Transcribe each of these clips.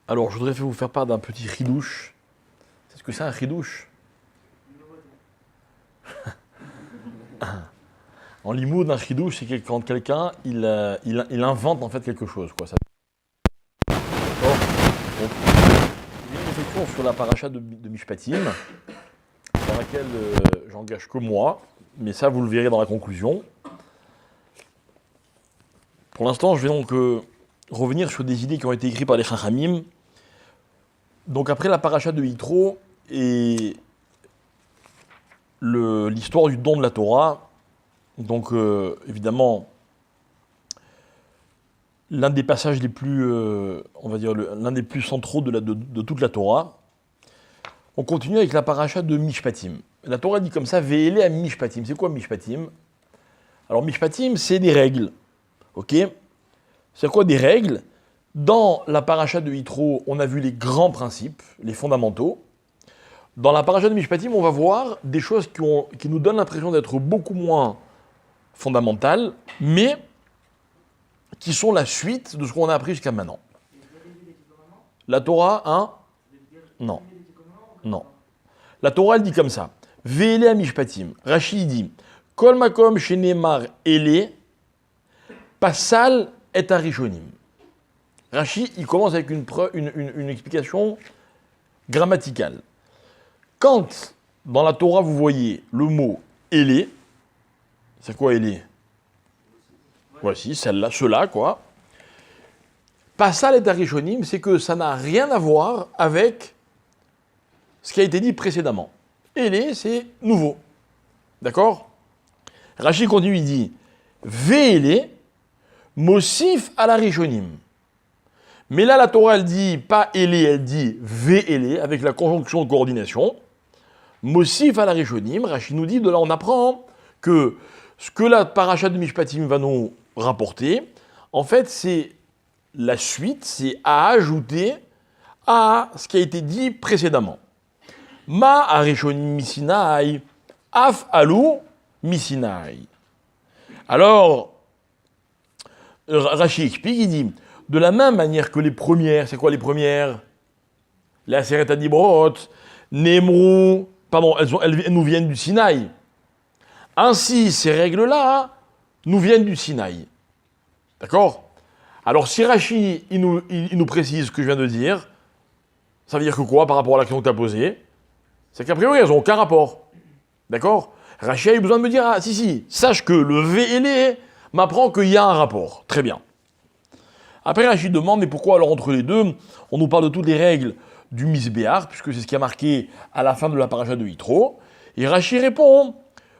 Alors, je voudrais vous faire part d'un petit chidouche. C'est ce que c'est un chidouche? En limoud, un chidouche, c'est quand quelqu'un il invente en fait quelque chose, quoi. D'accord. Donc, il y a une réflexion sur la paracha de Mishpatim, dans laquelle j'engage que moi, mais ça vous le verrez dans la conclusion. Pour l'instant, je vais donc revenir sur des idées qui ont été écrites par les Chachamim. Donc après la paracha de Yitro et l'histoire du don de la Torah, donc évidemment l'un des passages les plus, on va dire l'un des plus centraux de toute la Torah. On continue avec la paracha de Mishpatim. La Torah dit comme ça, Ve'ele à Mishpatim. C'est quoi Mishpatim? Alors Mishpatim, c'est des règles, ok? C'est quoi des règles? Dans la paracha de Yitro, on a vu les grands principes, les fondamentaux. Dans la paracha de Mishpatim, on va voir des choses qui nous donnent l'impression d'être beaucoup moins fondamentales, mais qui sont la suite de ce qu'on a appris jusqu'à maintenant. La Torah, hein? Non. Non. La Torah, elle dit comme ça. Ve'ele à Mishpatim. Rashi dit, Kol makom shenemar ele, pasal et arishonim. Rashi, il commence avec une explication grammaticale. Quand, dans la Torah, vous voyez le mot « élé », c'est quoi « élé » ? Voici, celle-là, cela, quoi. Passal et Arishonim, c'est que ça n'a rien à voir avec ce qui a été dit précédemment. Élé, c'est nouveau. D'accord ? Rashi continue, il dit « Ve'élé, mosif à l'Arishonim ». Mais là, la Torah, elle dit pas élé, elle dit ve'élé, avec la conjonction de coordination. Mosif à la Rishonim, Rashi nous dit, de là on apprend que ce que la paracha de Mishpatim va nous rapporter, en fait, c'est la suite, c'est à ajouter à ce qui a été dit précédemment. Ma arishonim misinai, af alou misinai. Alors, Rashi explique, il dit, de la même manière que les premières, c'est quoi les premières? La Aseret HaDibrot, Nemrou, pardon, elles nous viennent du Sinaï. Ainsi, ces règles-là nous viennent du Sinaï. D'accord? Alors, si Rashi, il nous précise ce que je viens de dire, ça veut dire que quoi par rapport à l'action que tu as posée? C'est qu'a priori, elles n'ont aucun rapport. D'accord? Rashi a eu besoin de me dire, ah, si, sache que le VLE m'apprend qu'il y a un rapport. Très bien. Après, Rashi demande, mais pourquoi alors entre les deux, on nous parle de toutes les règles du Misbéar, puisque c'est ce qui a marqué à la fin de la paracha de Yitro. Et Rashi répond,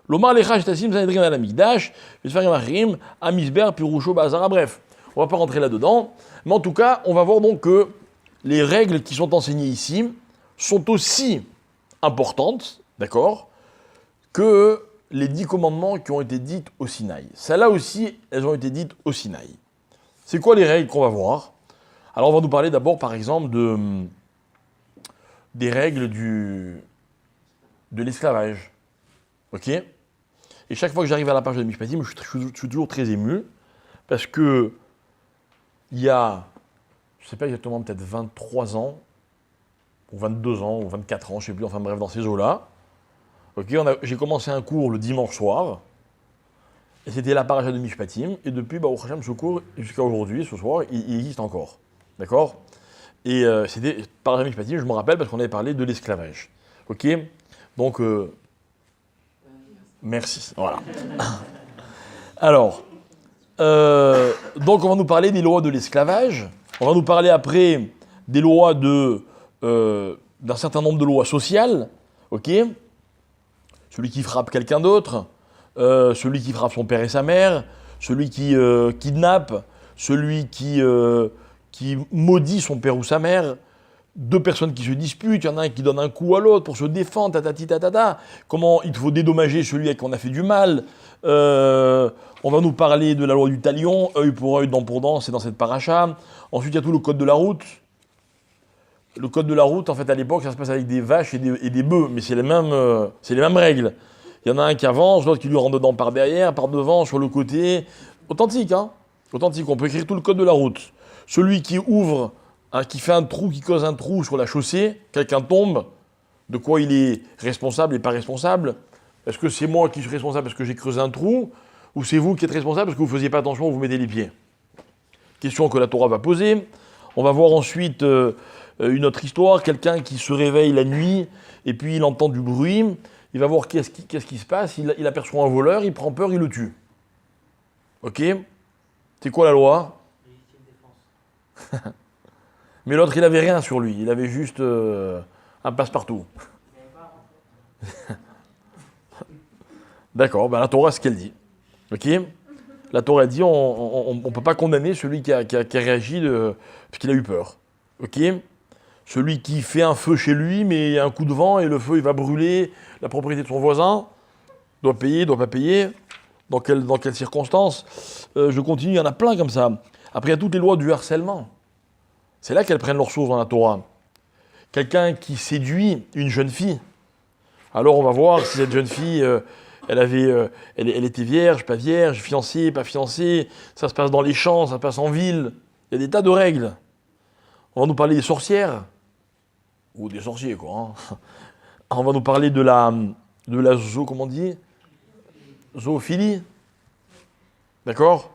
Lomar lechach tassim zanedrin al amigdash, vesfarim achrim, amisber pirusho bazara. Bref, on ne va pas rentrer là-dedans, mais en tout cas, on va voir donc que les règles qui sont enseignées ici sont aussi importantes, d'accord, que les 10 commandements qui ont été dites au Sinaï. Celles-là aussi, elles ont été dites au Sinaï. C'est quoi les règles qu'on va voir? Alors on va nous parler d'abord par exemple des règles de l'esclavage. Ok? Et chaque fois que j'arrive à la page de Mishpatim, je suis toujours très ému parce que il y a, je ne sais pas exactement, peut-être 23 ans, ou 22 ans, ou 24 ans, je ne sais plus, enfin bref, dans ces eaux-là. Ok, j'ai commencé un cours le dimanche soir. Et c'était la paracha de Mishpatim, et depuis, au Hashem, ce cours, jusqu'à aujourd'hui, ce soir, il existe encore. D'accord? Et c'était paracha de Mishpatim, je me rappelle, parce qu'on avait parlé de l'esclavage. Ok? Donc, merci. Voilà. Alors, donc on va nous parler des lois de l'esclavage, on va nous parler après des lois d'un certain nombre de lois sociales, ok? Celui qui frappe quelqu'un d'autre, celui qui frappe son père et sa mère, celui qui kidnappe, celui qui maudit son père ou sa mère, deux personnes qui se disputent, il y en a un qui donne un coup à l'autre pour se défendre, tatati tatata, comment il faut dédommager celui à qui on a fait du mal. On va nous parler de la loi du talion, œil pour œil, dent pour dent, c'est dans cette paracha. Ensuite, il y a tout le code de la route. Le code de la route, en fait, à l'époque, ça se passe avec des vaches et des bœufs, mais c'est les mêmes règles. Il y en a un qui avance, l'autre qui lui rentre dedans par derrière, par devant, sur le côté. Authentique, hein? Authentique, on peut écrire tout le code de la route. Celui qui ouvre qui fait un trou, qui cause un trou sur la chaussée, quelqu'un tombe, de quoi il est responsable et pas responsable? Est-ce que c'est moi qui suis responsable parce que j'ai creusé un trou, ou c'est vous qui êtes responsable parce que vous ne faisiez pas attention où vous mettez les pieds? Question que la Torah va poser. On va voir ensuite une autre histoire, quelqu'un qui se réveille la nuit et puis il entend du bruit, il va voir qu'est-ce qui se passe, il aperçoit un voleur, il prend peur, il le tue. Ok? C'est quoi la loi? Mais l'autre, il avait rien sur lui, il avait juste un passe-partout. D'accord, ben la Torah, c'est ce qu'elle dit. Ok? La Torah dit on ne peut pas condamner celui qui a réagi parce qu'il a eu peur. Ok? Celui qui fait un feu chez lui, mais il y a un coup de vent et le feu il va brûler la propriété de son voisin, doit payer, doit pas payer, dans quelles circonstances? Je continue, il y en a plein comme ça. Après, il y a toutes les lois du harcèlement. C'est là qu'elles prennent leur source dans la Torah. Quelqu'un qui séduit une jeune fille, alors on va voir si cette jeune fille, elle était vierge, pas vierge, fiancée, pas fiancée, ça se passe dans les champs, ça se passe en ville, il y a des tas de règles. On va nous parler des sorcières, ou des sorciers quoi. Hein. On va nous parler de la comment on dit? Zoophilie. D'accord?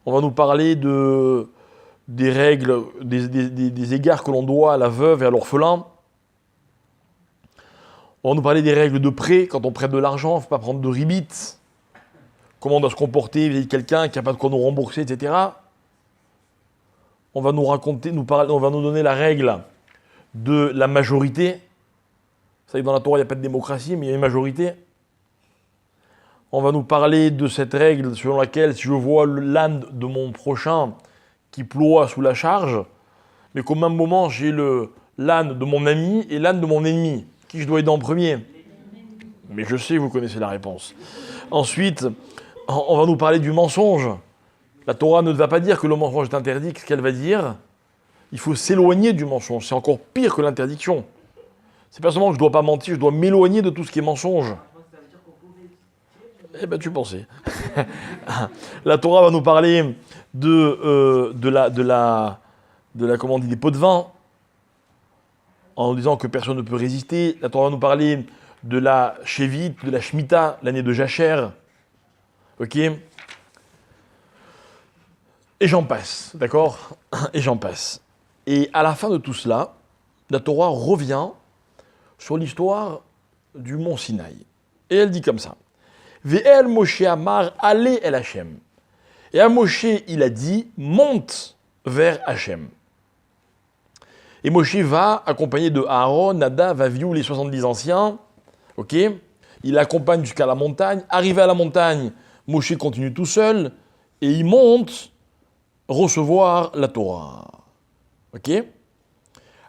On va nous parler des règles, des égards que l'on doit à la veuve et à l'orphelin. On va nous parler des règles de prêt. Quand on prête de l'argent, il ne faut pas prendre de ribit. Comment on doit se comporter vis-à-vis de quelqu'un qui n'a pas de quoi nous rembourser, etc. On va nous raconter, on va nous donner la règle de la majorité. Vous savez que dans la Torah, il n'y a pas de démocratie, mais il y a une majorité. On va nous parler de cette règle selon laquelle si je vois l'âne de mon prochain qui ploie sous la charge, mais qu'au même moment j'ai l'âne de mon ami et l'âne de mon ennemi, qui je dois aider en premier? Mais je sais que vous connaissez la réponse. Ensuite, on va nous parler du mensonge. La Torah ne va pas dire que le mensonge est interdit. Qu'est-ce qu'elle va dire? Il faut s'éloigner du mensonge. C'est encore pire que l'interdiction. C'est pas seulement que je ne dois pas mentir, je dois m'éloigner de tout ce qui est mensonge. Eh ben, tu pensais. La Torah va nous parler comment on dit, des pots de vin, en nous disant que personne ne peut résister. La Torah va nous parler de la Shévit, de la Shemitah, l'année de Jacher. Ok? Et j'en passe, d'accord? Et j'en passe. Et à la fin de tout cela, la Torah revient sur l'histoire du mont Sinaï. Et elle dit comme ça. Ve'el Moshe Amar, allez el Hachem. Et à Moshe, il a dit, monte vers Hachem. Et Moshe va, accompagné de Aaron, Nadav, Avihu, les 70 anciens. Ok? Il l'accompagne jusqu'à la montagne. Arrivé à la montagne, Moshe continue tout seul. Et il monte recevoir la Torah. Ok?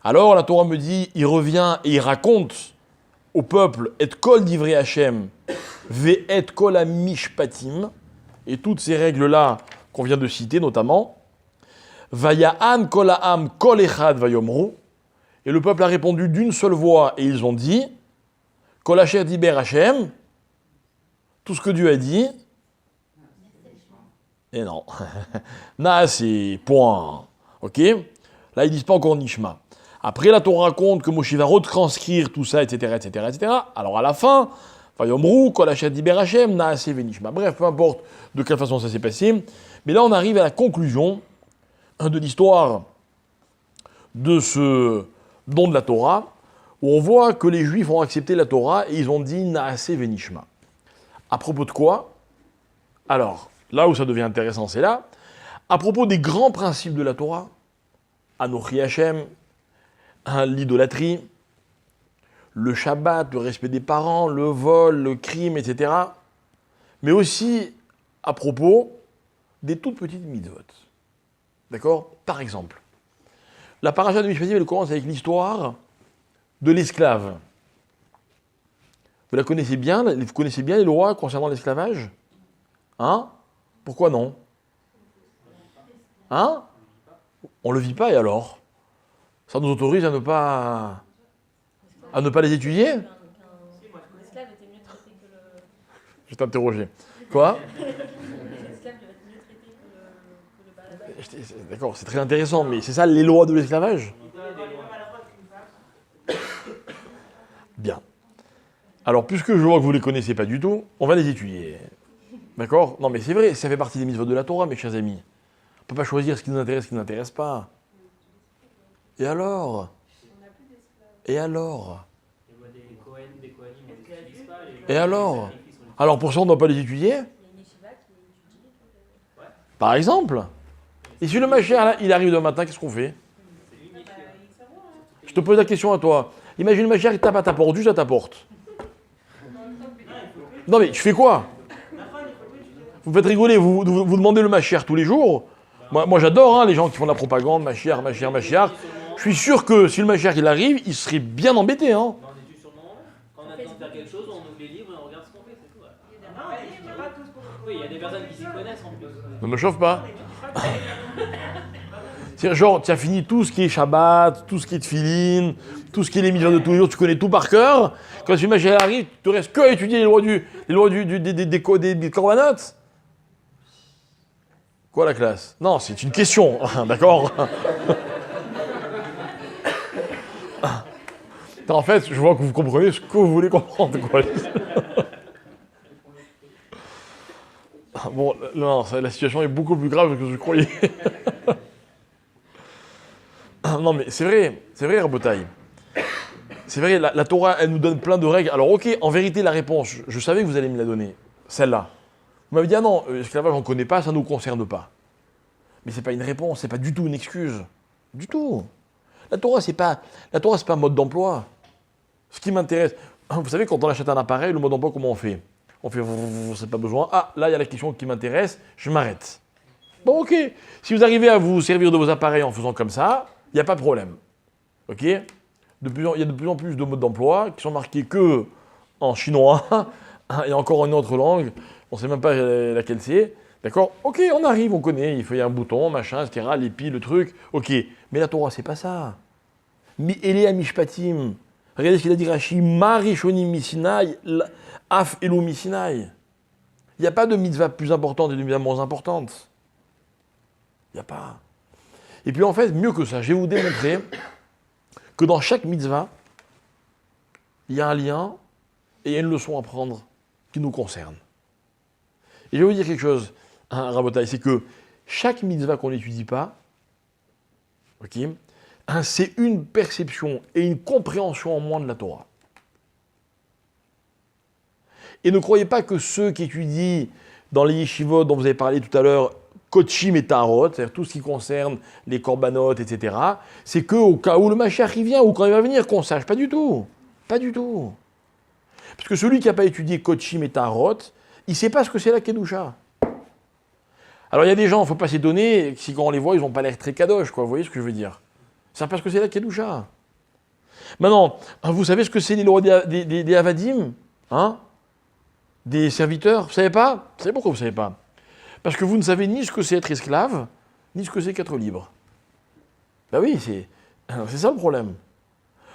Alors la Torah me dit, il revient et il raconte au peuple, et kol divrei Hachem, ve et kol amishpatim, et toutes ces règles-là qu'on vient de citer notamment, Vaya'an kol ha'am kol echad vayomru, et le peuple a répondu d'une seule voix, et ils ont dit, kol asher diber Hachem, tout ce que Dieu a dit, et non, c'est point, ok? Là ils disent pas encore Nishma. Après, la Torah raconte que Moshe va retranscrire tout ça, etc., etc., etc. Alors, à la fin, Vayomru, Kol Asher Diber Hashem, Naaseh Venishma. Bref, peu importe de quelle façon ça s'est passé. Mais là, on arrive à la conclusion de l'histoire de ce don de la Torah, où on voit que les Juifs ont accepté la Torah et ils ont dit Naaseh Venishma. À propos de quoi? Alors, là où ça devient intéressant, c'est là. À propos des grands principes de la Torah, Anochi Hashem, l'idolâtrie, le Shabbat, le respect des parents, le vol, le crime, etc. Mais aussi à propos des toutes petites mitzvot. D'accord? Par exemple, la paracha de Mishpatim, elle commence avec l'histoire de l'esclave. Vous connaissez bien les lois concernant l'esclavage? Hein? Pourquoi non? Hein? On ne le vit pas et alors? Ça nous autorise à ne pas les étudier? Je vais t'interroger. Quoi? D'accord, c'est très intéressant, mais c'est ça les lois de l'esclavage? Bien. Alors, puisque je vois que vous ne les connaissez pas du tout, on va les étudier. D'accord? Non, mais c'est vrai, ça fait partie des mitzvot de la Torah, mes chers amis. On ne peut pas choisir ce qui nous intéresse, ce qui ne nous intéresse pas. Et alors? Et alors? Et alors? Alors, pour ça, on ne doit pas les étudier? Par exemple? Et si le Mashiach, là, il arrive demain matin, qu'est-ce qu'on fait? Je te pose la question à toi. Imagine le Mashiach, il tape à ta porte, juste à ta porte. Non mais, tu fais quoi? Vous faites rigoler, vous demandez le Mashiach tous les jours. Moi j'adore hein, les gens qui font de la propagande, Mashiach, Mashiach, Mashiach. Je suis sûr que si le Mashiach il arrive, il serait bien embêté. Hein. On est sur le moment, quand on a besoin de faire quelque chose, on ouvre les livres et on regarde ce qu'on fait, c'est tout. Oui, il y a des personnes qui s'y connaissent en plus. Ne me chauffe pas. C'est genre, tu as fini tout ce qui est Shabbat, tout ce qui est Tfilin, tout ce qui est les mitzvot de tous les jours, tu connais tout par cœur. Quand le Mashiach arrive, tu ne restes que à étudier les lois des corbanotes. Quoi la classe? Non, c'est une question, d'accord? En fait, je vois que vous comprenez ce que vous voulez comprendre, quoi. Bon, non, la situation est beaucoup plus grave que je croyais. Non, mais c'est vrai, Rabotaï. C'est vrai, la Torah, elle nous donne plein de règles. Alors, ok, en vérité, la réponse, je savais que vous allez me la donner, celle-là. Vous m'avez dit, ah non, l'esclavage, on ne connaît pas, ça ne nous concerne pas. Mais ce n'est pas une réponse, ce n'est pas du tout une excuse. Du tout. La Torah, c'est pas un mode d'emploi. Ce qui m'intéresse, vous savez, quand on achète un appareil, le mode d'emploi, comment on fait? On fait, c'est pas besoin. Ah, là, il y a la question qui m'intéresse, je m'arrête. Bon, ok. Si vous arrivez à vous servir de vos appareils en faisant comme ça, il n'y a pas de problème. Ok? Il y a de plus en plus de modes d'emploi qui sont marqués que en chinois et encore en une autre langue. On ne sait même pas laquelle c'est. D'accord? Ok, on arrive, on connaît. Il faut y avoir un bouton, machin, etc. L'épi, le truc. Ok. Mais la Torah, c'est pas ça. Mi Elea Mishpatim. Regardez ce qu'il a dit Rashi. Marishonim Misinai, Af Elo Misinai. Il n'y a pas de mitzvah plus importante et de mitzvah moins importante. Il n'y a pas. Et puis en fait, mieux que ça, je vais vous démontrer que dans chaque mitzvah, il y a un lien et il y a une leçon à prendre qui nous concerne. Et je vais vous dire quelque chose, hein, Rabotai, c'est que chaque mitzvah qu'on n'étudie pas, okay, hein, c'est une perception et une compréhension en moins de la Torah. Et ne croyez pas que ceux qui étudient dans les yeshivot dont vous avez parlé tout à l'heure, Kochim et Tarot, c'est-à-dire tout ce qui concerne les corbanotes, etc., c'est qu'au cas où le Mashiach il vient, ou quand il va venir, qu'on sache. Pas du tout. Pas du tout. Parce que celui qui n'a pas étudié Kochim et Tarot, il ne sait pas ce que c'est la Kedusha. Alors il y a des gens, il ne faut pas s'étonner, si quand on les voit, ils n'ont pas l'air très kadosh, quoi. Vous voyez ce que je veux dire? Ils ne savent pas ce que c'est la Kedusha. Maintenant, vous savez ce que c'est les lois des Avadim, hein? Des serviteurs? Vous ne savez pas? Vous savez pourquoi vous ne savez pas? Parce que vous ne savez ni ce que c'est être esclave, ni ce que c'est qu'être libre. Ben oui, c'est ça le problème.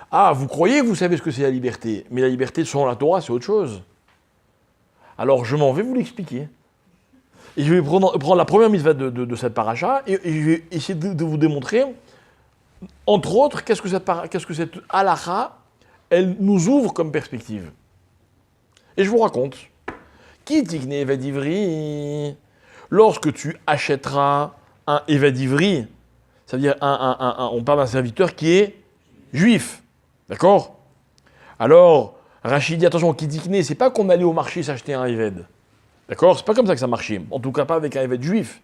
Ah, vous croyez que vous savez ce que c'est la liberté, mais la liberté selon la Torah, c'est autre chose. Alors je m'en vais vous l'expliquer. Et je vais prendre la première mitzvah de cette paracha, et je vais essayer de vous démontrer, entre autres, qu'est-ce que cette halakha, elle nous ouvre comme perspective. Et je vous raconte. Qui tikne Eved Ivri? Lorsque tu achèteras un Eved Ivri, ça veut dire on parle d'un serviteur qui est juif, d'accord? Alors, Rachid dit, attention, qui tikne, c'est pas qu'on allait au marché s'acheter un Eved, d'accord? C'est pas comme ça que ça marchait, en tout cas pas avec un Eved juif.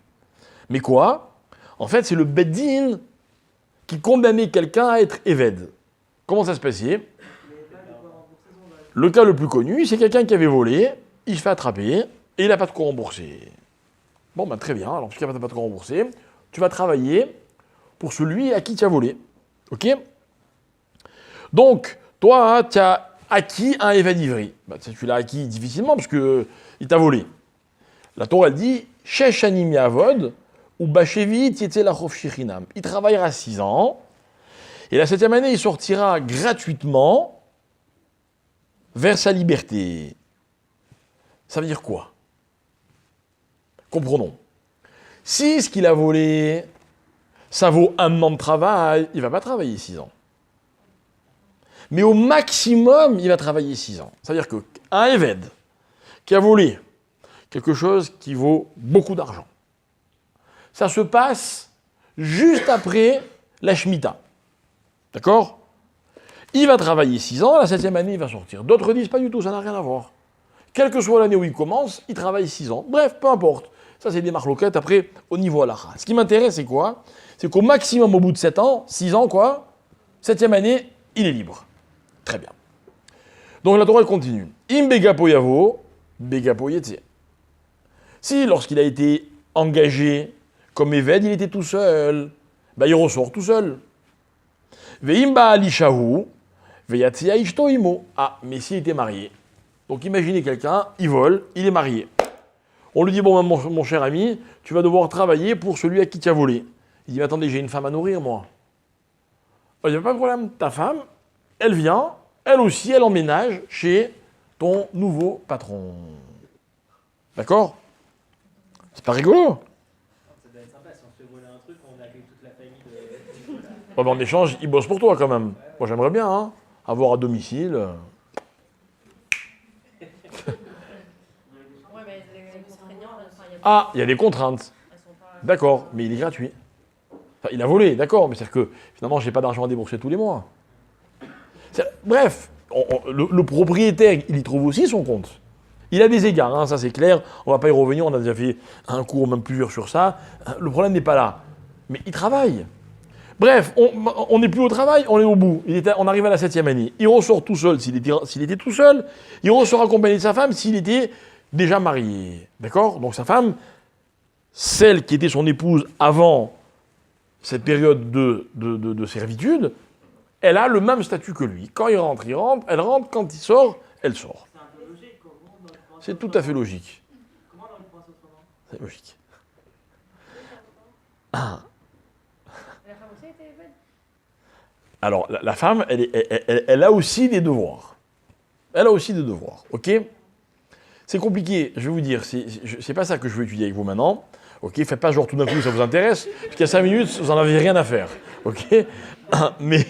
Mais quoi? En fait, c'est le Beddin qui condamnait quelqu'un à être Eved. Comment ça se passait? Le cas le plus connu, c'est quelqu'un qui avait volé, il se fait attraper, et il n'a pas de quoi rembourser. Bon, ben très bien, alors puisqu'il n'y a pas de quoi rembourser, tu vas travailler pour celui à qui tu as volé. Ok? Donc, toi, tu as acquis un Eved Ivri. Ben, tu l'as acquis difficilement, parce qu'il t'a volé. La Torah, elle dit, Shesh anim yavod, ou bachevi tietze lachov shichinam. Il travaillera 6 ans, et la 7e année, il sortira gratuitement vers sa liberté. Ça veut dire quoi? Comprenons. Si ce qu'il a volé, ça vaut 1 an de travail, il ne va pas travailler 6 ans. Mais au maximum, il va travailler 6 ans. C'est-à-dire qu'un Eved qui a volé quelque chose qui vaut beaucoup d'argent, ça se passe juste après la Shemitah. D'accord? Il va travailler 6 ans, la 7e année, il va sortir. D'autres disent pas du tout, ça n'a rien à voir. Quelle que soit l'année où il commence, il travaille 6 ans. Bref, peu importe. Ça, c'est des marloquettes après au niveau halakha. Ce qui m'intéresse, c'est quoi? C'est qu'au maximum, au bout de 7 ans, 6 ans, quoi, 7e année, il est libre. Très bien. Donc la Torah elle continue. Im begapo yavo, begapo yetse. Si, lorsqu'il a été engagé comme Eved, il était tout seul, ben, il ressort tout seul. Veim ba'alishahu, veyatzia ishto imo. Ah, mais s'il était marié. Donc imaginez quelqu'un, il vole, il est marié. On lui dit, bon, mon cher ami, tu vas devoir travailler pour celui à qui tu as volé. Il dit, mais attendez, j'ai une femme à nourrir, moi. Il n'y a pas de problème, ta femme, elle vient, elle aussi, elle emménage chez ton nouveau patron. D'accord? C'est pas rigolo? Ça doit être sympa si on se fait voler un truc, on accueille toute la famille de. Ouais, ben, en échange, il bosse pour toi quand même. Moi j'aimerais bien, hein, avoir à domicile. Ah, il y a des contraintes. D'accord, mais il est gratuit. Enfin, il a volé, d'accord, mais c'est-à-dire que finalement, je n'ai pas d'argent à débourser tous les mois. Bref, le propriétaire, il y trouve aussi son compte. Il a des égards, hein, ça c'est clair. On ne va pas y revenir, on a déjà fait un cours, même plusieurs sur ça. Le problème n'est pas là. Mais il travaille. Bref, on n'est plus au travail, on est au bout. On arrive à la 7e année. Il ressort tout seul s'il était tout seul. Il ressort accompagné de sa femme s'il était déjà marié. D'accord? Donc sa femme, celle qui était son épouse avant cette période de servitude, elle a le même statut que lui. Quand il rentre, elle rentre. Quand il sort, elle sort. C'est un peu logique, comment C'est tout à fait logique. Comment dans le prince autrement? C'est logique. La femme aussi était belle. Alors, la femme, elle a aussi des devoirs. Elle a aussi des devoirs, ok? C'est compliqué, je vais vous dire, c'est pas ça que je veux étudier avec vous maintenant. Ok, faites pas genre tout d'un coup ça vous intéresse, parce qu'il y a 5 minutes, vous n'en avez rien à faire. Ok? Mais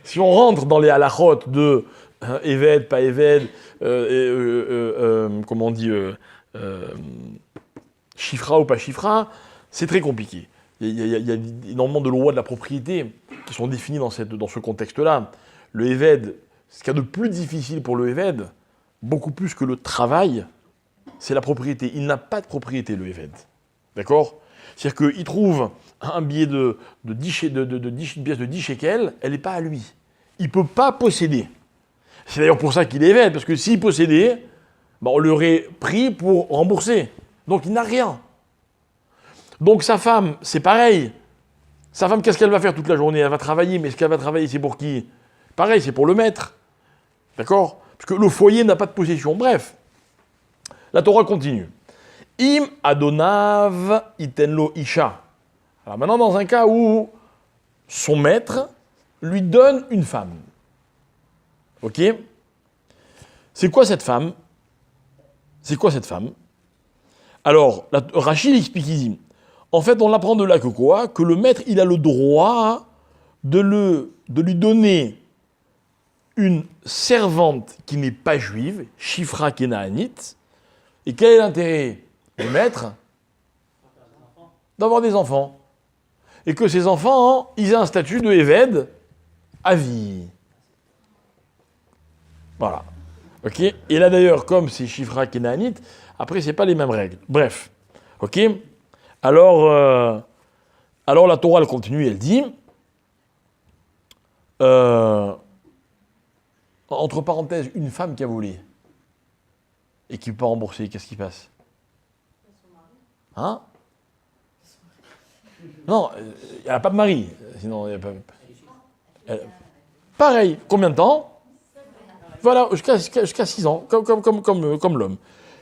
si on rentre dans les halachot de Eved, pas Eved, comment on dit, Chifra ou pas Chifra, c'est très compliqué. Il y a énormément de lois de la propriété qui sont définies dans ce contexte-là. Le Eved, ce qu'il y a de plus difficile pour le Eved, beaucoup plus que le travail, c'est la propriété. Il n'a pas de propriété, le Eved. D'accord? C'est-à-dire qu'il trouve un billet de 10 une pièce de 10 shekels, elle n'est pas à lui. Il ne peut pas posséder. C'est d'ailleurs pour ça qu'il est Eved, parce que s'il possédait, on l'aurait pris pour rembourser. Donc il n'a rien. Donc sa femme, c'est pareil. Sa femme, qu'est-ce qu'elle va faire toute la journée? Elle va travailler, mais ce qu'elle va travailler, c'est pour qui? Pareil, c'est pour le maître. D'accord? Parce que le foyer n'a pas de possession. Bref, la Torah continue. Im adonav itenlo isha. Alors maintenant, dans un cas où son maître lui donne une femme. Ok? C'est quoi cette femme? C'est quoi cette femme? Alors, Rachid explique ici. En fait, on apprend de là que quoi? Que le maître, il a le droit de lui donner une servante qui n'est pas juive, Shifra Kenaanite. Et quel est l'intérêt du maître? D'avoir des enfants. Et que ces enfants, ils aient un statut de Eved à vie. Voilà. Ok? Et là d'ailleurs, comme c'est Shifra Kenaanite, après, c'est pas les mêmes règles. Bref. Ok? Alors la Torah, elle continue, elle dit, entre parenthèses, une femme qui a volé et qui ne peut pas rembourser, qu'est-ce qui passe? Hein? Non, elle n'a pas de mari. Sinon, il n'y a pas... Pareil, combien de temps? Voilà, jusqu'à 6 ans, comme l'homme.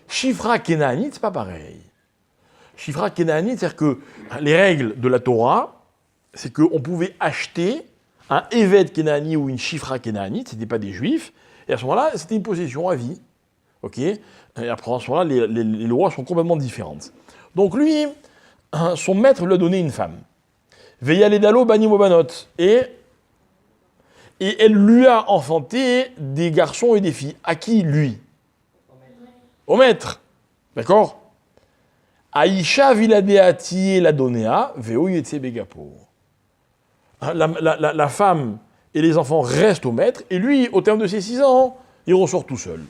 Shifra Kenaanite, c'est pas pareil. Shifra Kenaanite, c'est-à-dire que les règles de la Torah, c'est qu'on pouvait acheter un Eved Kenaani ou une Shifra Kenaanite, ce n'étaient pas des juifs, et à ce moment-là, c'était une possession à vie. Ok? Et après, à ce moment-là, les lois sont complètement différentes. Donc lui, son maître lui a donné une femme. Veyaledalo banim obanot. Et elle lui a enfanté des garçons et des filles. À qui, lui? Au maître. D'accord? Aïcha viladeati la donea, veo yetse begapo. La femme et les enfants restent au maître, et lui, au terme de ses 6 ans, il ressort tout seul.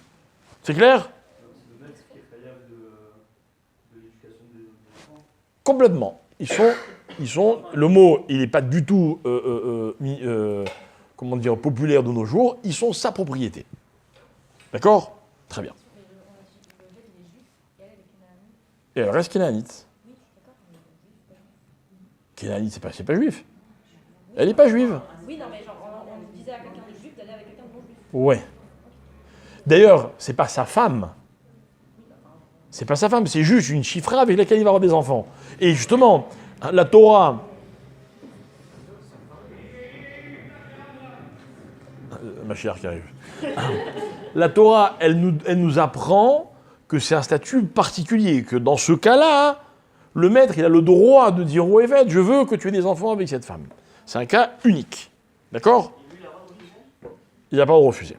C'est clair? C'est le maître qui est faillable de l'éducation des enfants. Complètement. Ils sont. Le mot, il n'est pas du tout, comment dire, populaire de nos jours. Ils sont sa propriété. D'accord? Très bien. Et elle reste kénanite. Kénanite, c'est pas juif. Elle n'est pas juive. Oui, non, mais genre, on disait à quelqu'un de juif d'aller avec quelqu'un de non juif. Ouais. D'ailleurs, c'est pas sa femme. C'est pas sa femme, c'est juste une chifra avec laquelle il va avoir des enfants. Et justement, la Torah. Ma chère qui arrive. La Torah, elle nous apprend que c'est un statut particulier, que dans ce cas-là, le maître, il a le droit de dire au évêque, je veux que tu aies des enfants avec cette femme. C'est un cas unique. D'accord? Il n'a pas de refuser.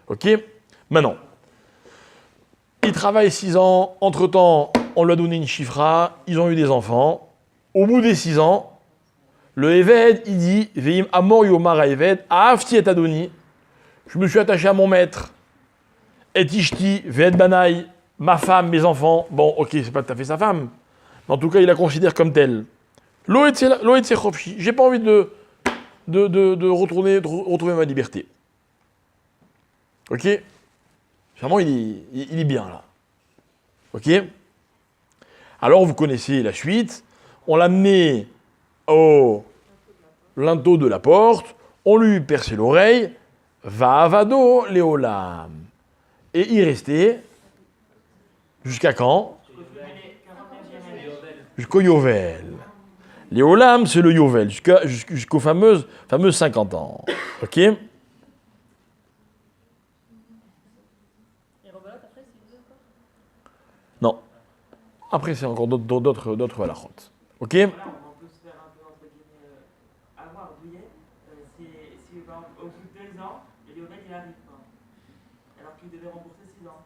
Ok? Maintenant, il travaille 6 ans. Entre-temps, on lui a donné une chifra. Ils ont eu des enfants. Au bout des 6 ans, le Eved, il dit Veim amor yomar Eved, aafti et adoni. Je me suis attaché à mon maître. Et ishti, ve'ed banai, ma femme, mes enfants. Bon, ok, c'est pas tout à fait sa femme. Mais en tout cas, il la considère comme telle. Lo etze chofshi. J'ai pas envie de retrouver ma liberté. Ok? Vraiment, il est bien là. Ok? Alors, vous connaissez la suite. On l'a amené au linteau de la porte. On lui perçait l'oreille. Va avado léolam. Et il restait jusqu'à quand? Jusqu'au Yovel. Léolam, c'est le Yovel, jusqu'aux fameuses 50 ans. Ok? Et rebelote après, c'est vous encore? Non. Après, c'est encore d'autres halachot. Ok? Voilà, on peut se faire un peu, entre guillemets, avoir douillet. Si par exemple, au bout de 2 ans, le Lionel il arrive pas. Alors qu'il devait rembourser 6 ans.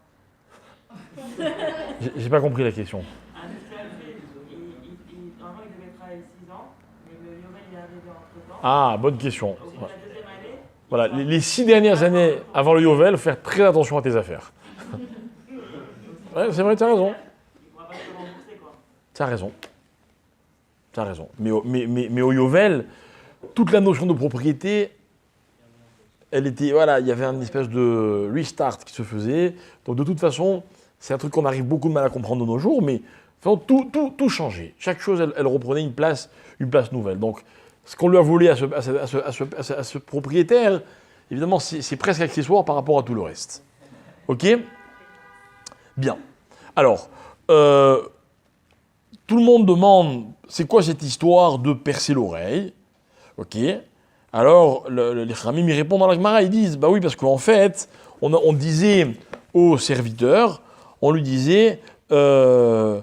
J'ai pas compris la question. Un esclave, normalement il devait travailler 6 ans, mais le Lionel il est arrivé entre temps. Ah, bonne question. Au bout de la 2e année, Voilà, les 6 dernières années avant le Yovel, faire très attention à tes affaires. Ouais, c'est vrai, tu as raison. il ne pourra pas se rembourser quoi. Tu as raison. Tu as raison. Mais au Yovel, toute la notion de propriété, elle était. Voilà, il y avait une espèce de restart qui se faisait. Donc de toute façon, c'est un truc qu'on arrive beaucoup de mal à comprendre de nos jours, mais enfin, tout changeait. Chaque chose, elle reprenait une place nouvelle. Donc ce qu'on lui a volé à ce propriétaire, évidemment, c'est presque accessoire par rapport à tout le reste. Ok? Bien. Alors, tout le monde demande, c'est quoi cette histoire de percer l'oreille? Ok. Alors, les Khamim y répondent dans la Gemara, ils disent, bah oui, parce qu'en fait, on disait au serviteur, on lui disait, l'oreille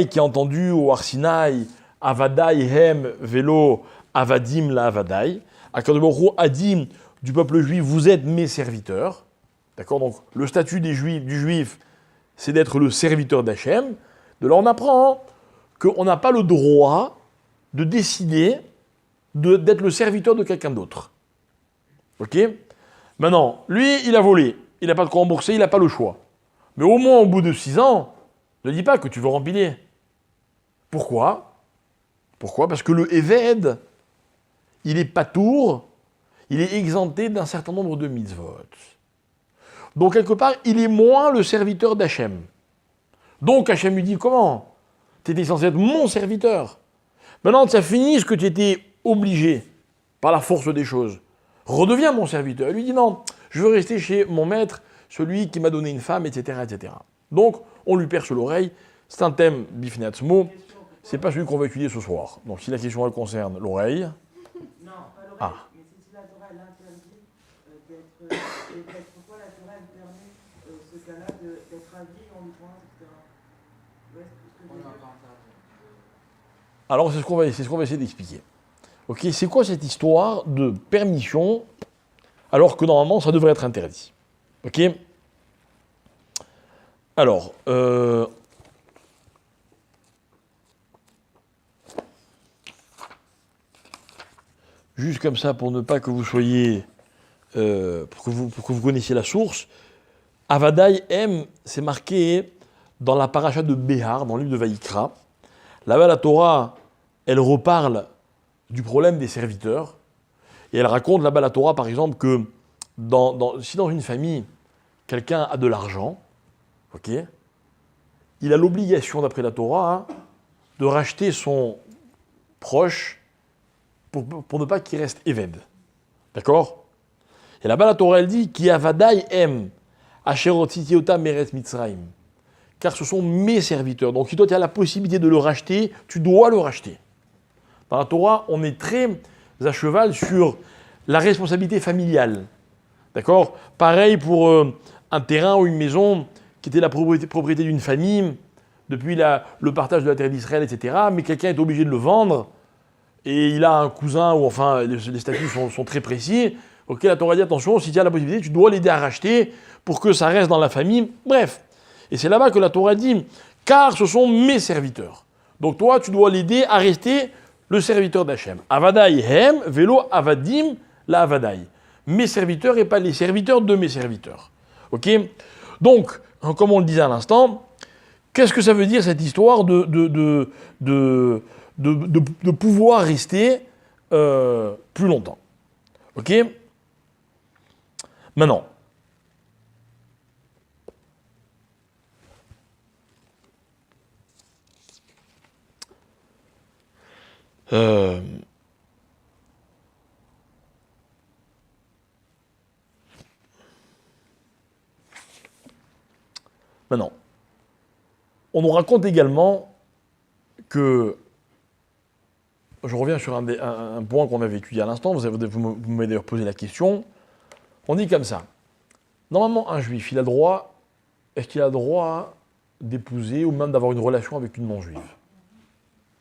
qui a entendu au Arsinaï, Avadai hem velo avadim la avadai, Akadosh Baruch Hu a dit du peuple juif, vous êtes mes serviteurs. D'accord? Donc, le statut du juif, c'est d'être le serviteur d'Hachem. De là, on apprend qu'on n'a pas le droit de décider d'être le serviteur de quelqu'un d'autre. Ok? Maintenant, lui, il a volé. Il n'a pas de quoi rembourser, il n'a pas le choix. Mais au moins, au bout de 6 ans, ne dis pas que tu veux rempiler. Pourquoi? Pourquoi? Parce que le Eved, il est patour, il est exempté d'un certain nombre de mitzvot. Donc, quelque part, il est moins le serviteur d'Hachem. Donc, Hachem lui dit, comment? Tu étais censé être mon serviteur. Maintenant, tu as fini ce que tu étais obligé, par la force des choses. Redeviens mon serviteur. Il lui dit, non, je veux rester chez mon maître, celui qui m'a donné une femme, etc., etc. Donc, on lui perce l'oreille. C'est un thème bifneatzmo. C'est pas celui qu'on va étudier ce soir. Donc, si la question, elle concerne l'oreille... Non, pas l'oreille. Ah. Mais si la Torah l'interdit pourquoi la Torah elle permet ce cas-là d'être à vie en lui prend, etc. Ouais, ce Alors, c'est ce qu'on va essayer d'expliquer. Ok, c'est quoi cette histoire de permission alors que normalement ça devrait être interdit? Ok. Alors, juste comme ça pour ne pas que vous soyez, pour que vous connaissiez la source, Avadai M, c'est marqué dans la paracha de Béhar, dans le livre de Vaïkra. Là-bas, la Torah, elle reparle du problème des serviteurs. Et elle raconte là-bas, la Torah, par exemple, que si dans une famille, quelqu'un a de l'argent, ok, il a l'obligation, d'après la Torah, de racheter son proche pour ne pas qu'il reste éved. D'accord? Et là-bas, la Torah, elle dit « Ki avadai em asherotitiota meretz Mitzrayim » car ce sont mes serviteurs. Donc si toi tu as la possibilité de le racheter, tu dois le racheter. Dans la Torah, on est très à cheval sur la responsabilité familiale. D'accord? Pareil pour un terrain ou une maison qui était la propriété d'une famille, depuis le partage de la terre d'Israël, etc. Mais quelqu'un est obligé de le vendre, et il a un cousin, ou enfin, les statuts sont très précis. Ok, la Torah dit attention, si tu as la possibilité, tu dois l'aider à racheter pour que ça reste dans la famille. Bref. Et c'est là-bas que la Torah dit, car ce sont mes serviteurs. Donc toi, tu dois l'aider à rester le serviteur d'Hachem. Avadai hem, vélo avadim, la avadai. Mes serviteurs et pas les serviteurs de mes serviteurs. Ok? Donc, comme on le disait à l'instant, qu'est-ce que ça veut dire cette histoire de pouvoir rester plus longtemps? Ok? Maintenant, maintenant, on nous raconte également que, je reviens sur un point qu'on avait étudié à l'instant, vous m'avez d'ailleurs posé la question, on dit comme ça, normalement un juif, est-ce qu'il a le droit d'épouser ou même d'avoir une relation avec une non-juive?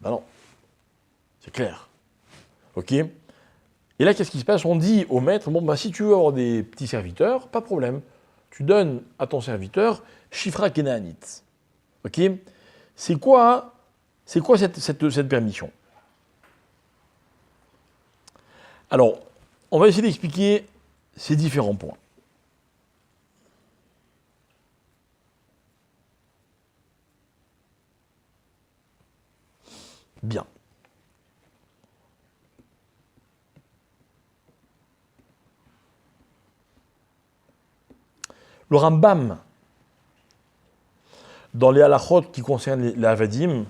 Ben non. C'est clair. Ok? Et là, qu'est-ce qui se passe? On dit au maître, bon, bah, si tu veux avoir des petits serviteurs, pas de problème. Tu donnes à ton serviteur Shifra Kenaanit. Ok? C'est quoi cette permission? Alors, on va essayer d'expliquer ces différents points. Bien. Le Rambam, dans les halachot qui concernent les Avadim,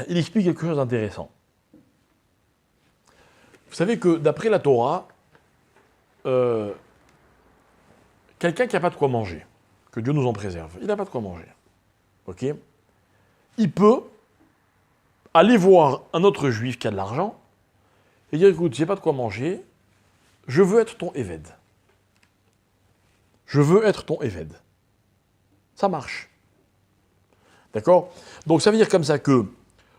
il explique quelque chose d'intéressant. Vous savez que d'après la Torah, quelqu'un qui n'a pas de quoi manger, que Dieu nous en préserve, il n'a pas de quoi manger, ok? Il peut aller voir un autre juif qui a de l'argent et dire, écoute, j'ai pas de quoi manger, je veux être ton éved. Je veux être ton éved. Ça marche. D'accord? Donc ça veut dire comme ça que,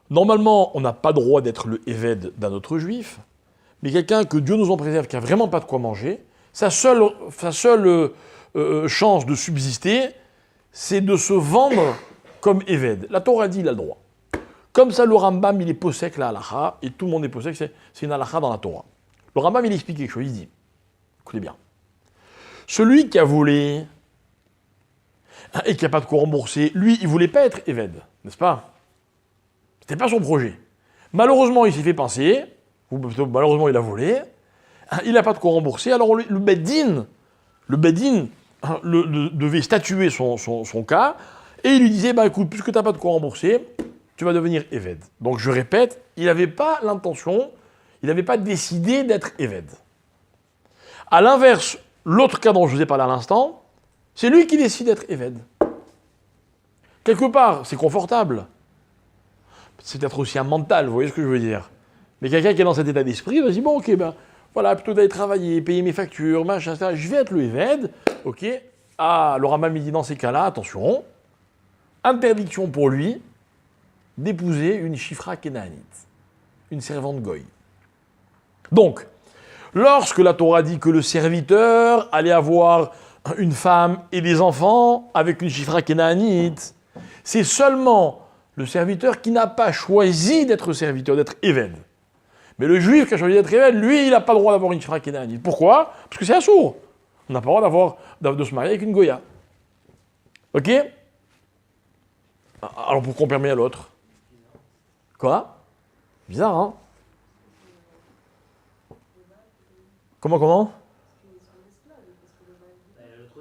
normalement, on n'a pas droit d'être le éved d'un autre juif, mais quelqu'un que Dieu nous en préserve, qui n'a vraiment pas de quoi manger, sa seule chance de subsister, c'est de se vendre comme éved. La Torah dit, il a le droit. Comme ça, le Rambam, il est possèque la halakha, et tout le monde est possèque, c'est une halakha dans la Torah. Le Rambam, il explique quelque chose, il dit, écoutez bien, celui qui a volé et qui n'a pas de quoi rembourser, lui, il ne voulait pas être éved, n'est-ce pas? C'était pas son projet. Malheureusement, il s'est fait pincer, ou plutôt, malheureusement, il a volé, il n'a pas de quoi rembourser, alors le Beddin devait statuer son cas, et il lui disait, bah écoute, puisque tu n'as pas de quoi rembourser, tu vas devenir éved. Donc je répète, il n'avait pas l'intention, il n'avait pas décidé d'être éved. À l'inverse, l'autre cas dont je vous ai parlé à l'instant, c'est lui qui décide d'être éved. Quelque part, c'est confortable. C'est peut-être aussi un mental, vous voyez ce que je veux dire. Mais quelqu'un qui est dans cet état d'esprit, il va se dire, bon ok, ben voilà, plutôt d'aller travailler, payer mes factures, machin, etc., je vais être le éved, ok. Ah, le Rambam il dit dans ces cas-là, attention, interdiction pour lui d'épouser une Shifra Kénaanite, une servante goy. Donc, lorsque la Torah dit que le serviteur allait avoir une femme et des enfants avec une Shifra Kénaanite, c'est seulement le serviteur qui n'a pas choisi d'être serviteur, d'être Éved. Mais le juif qui a choisi d'être Éved, lui, il n'a pas le droit d'avoir une Shifra Kénaanite. Pourquoi? Parce que c'est un sourd. On n'a pas le droit de se marier avec une Goya. Ok? Alors pourquoi on permet à l'autre? Quoi? Bizarre, hein? Comment?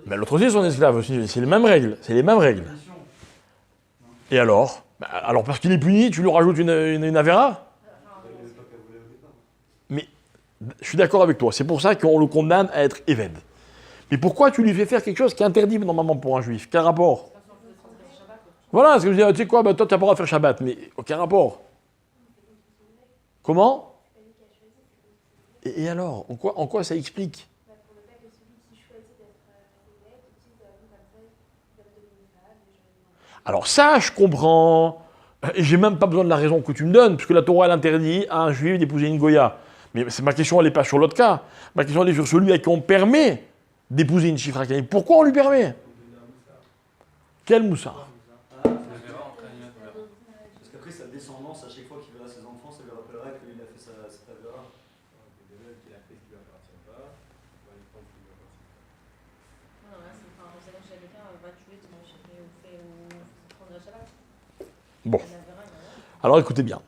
Ben, l'autre aussi, son esclave aussi. C'est les mêmes règles. Et alors? Alors parce qu'il est puni, tu lui rajoutes une avéra? Mais je suis d'accord avec toi. C'est pour ça qu'on le condamne à être évêque. Mais pourquoi tu lui fais faire quelque chose qui est interdit normalement pour un juif? Quel rapport? Voilà, ce que je dis, tu sais quoi, toi tu n'as pas le droit de faire Shabbat, mais aucun rapport. Comment? Et alors, en quoi ça explique? Alors ça, je comprends. Et j'ai même pas besoin de la raison que tu me donnes, puisque la Torah elle interdit à un juif d'épouser une Goya. Mais ma question, elle n'est pas sur l'autre cas. Ma question, elle est sur celui à qui on permet d'épouser une Shifra Kénaanite. Pourquoi on lui permet? Quel moussard? Parce qu'après, sa descendance, à chaque fois qu'il verra ses enfants, ça lui rappellera qu'il a fait cette avéra. Non, là, c'est pas un raisonnement chez quelqu'un, va tuer, tu manges ou prendre la Shabbat. Bon. Alors écoutez bien.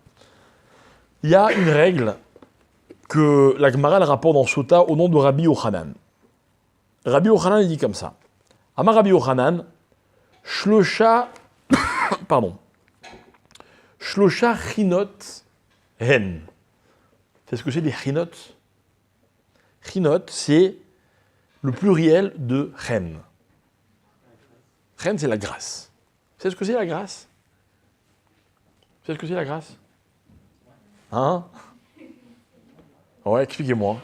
Il y a une règle que la Gemara elle rapporte dans Sota au nom de Rabbi Yochanan. Rabbi Yochanan il dit comme ça. Amar Rabbi Yochanan, Shlosha chinot hen. C'est ce que c'est des chinot? Chinot, c'est le pluriel de chen. Chen, c'est la grâce. C'est ce que c'est la grâce? C'est ce que c'est la grâce? Hein? Ouais, expliquez-moi.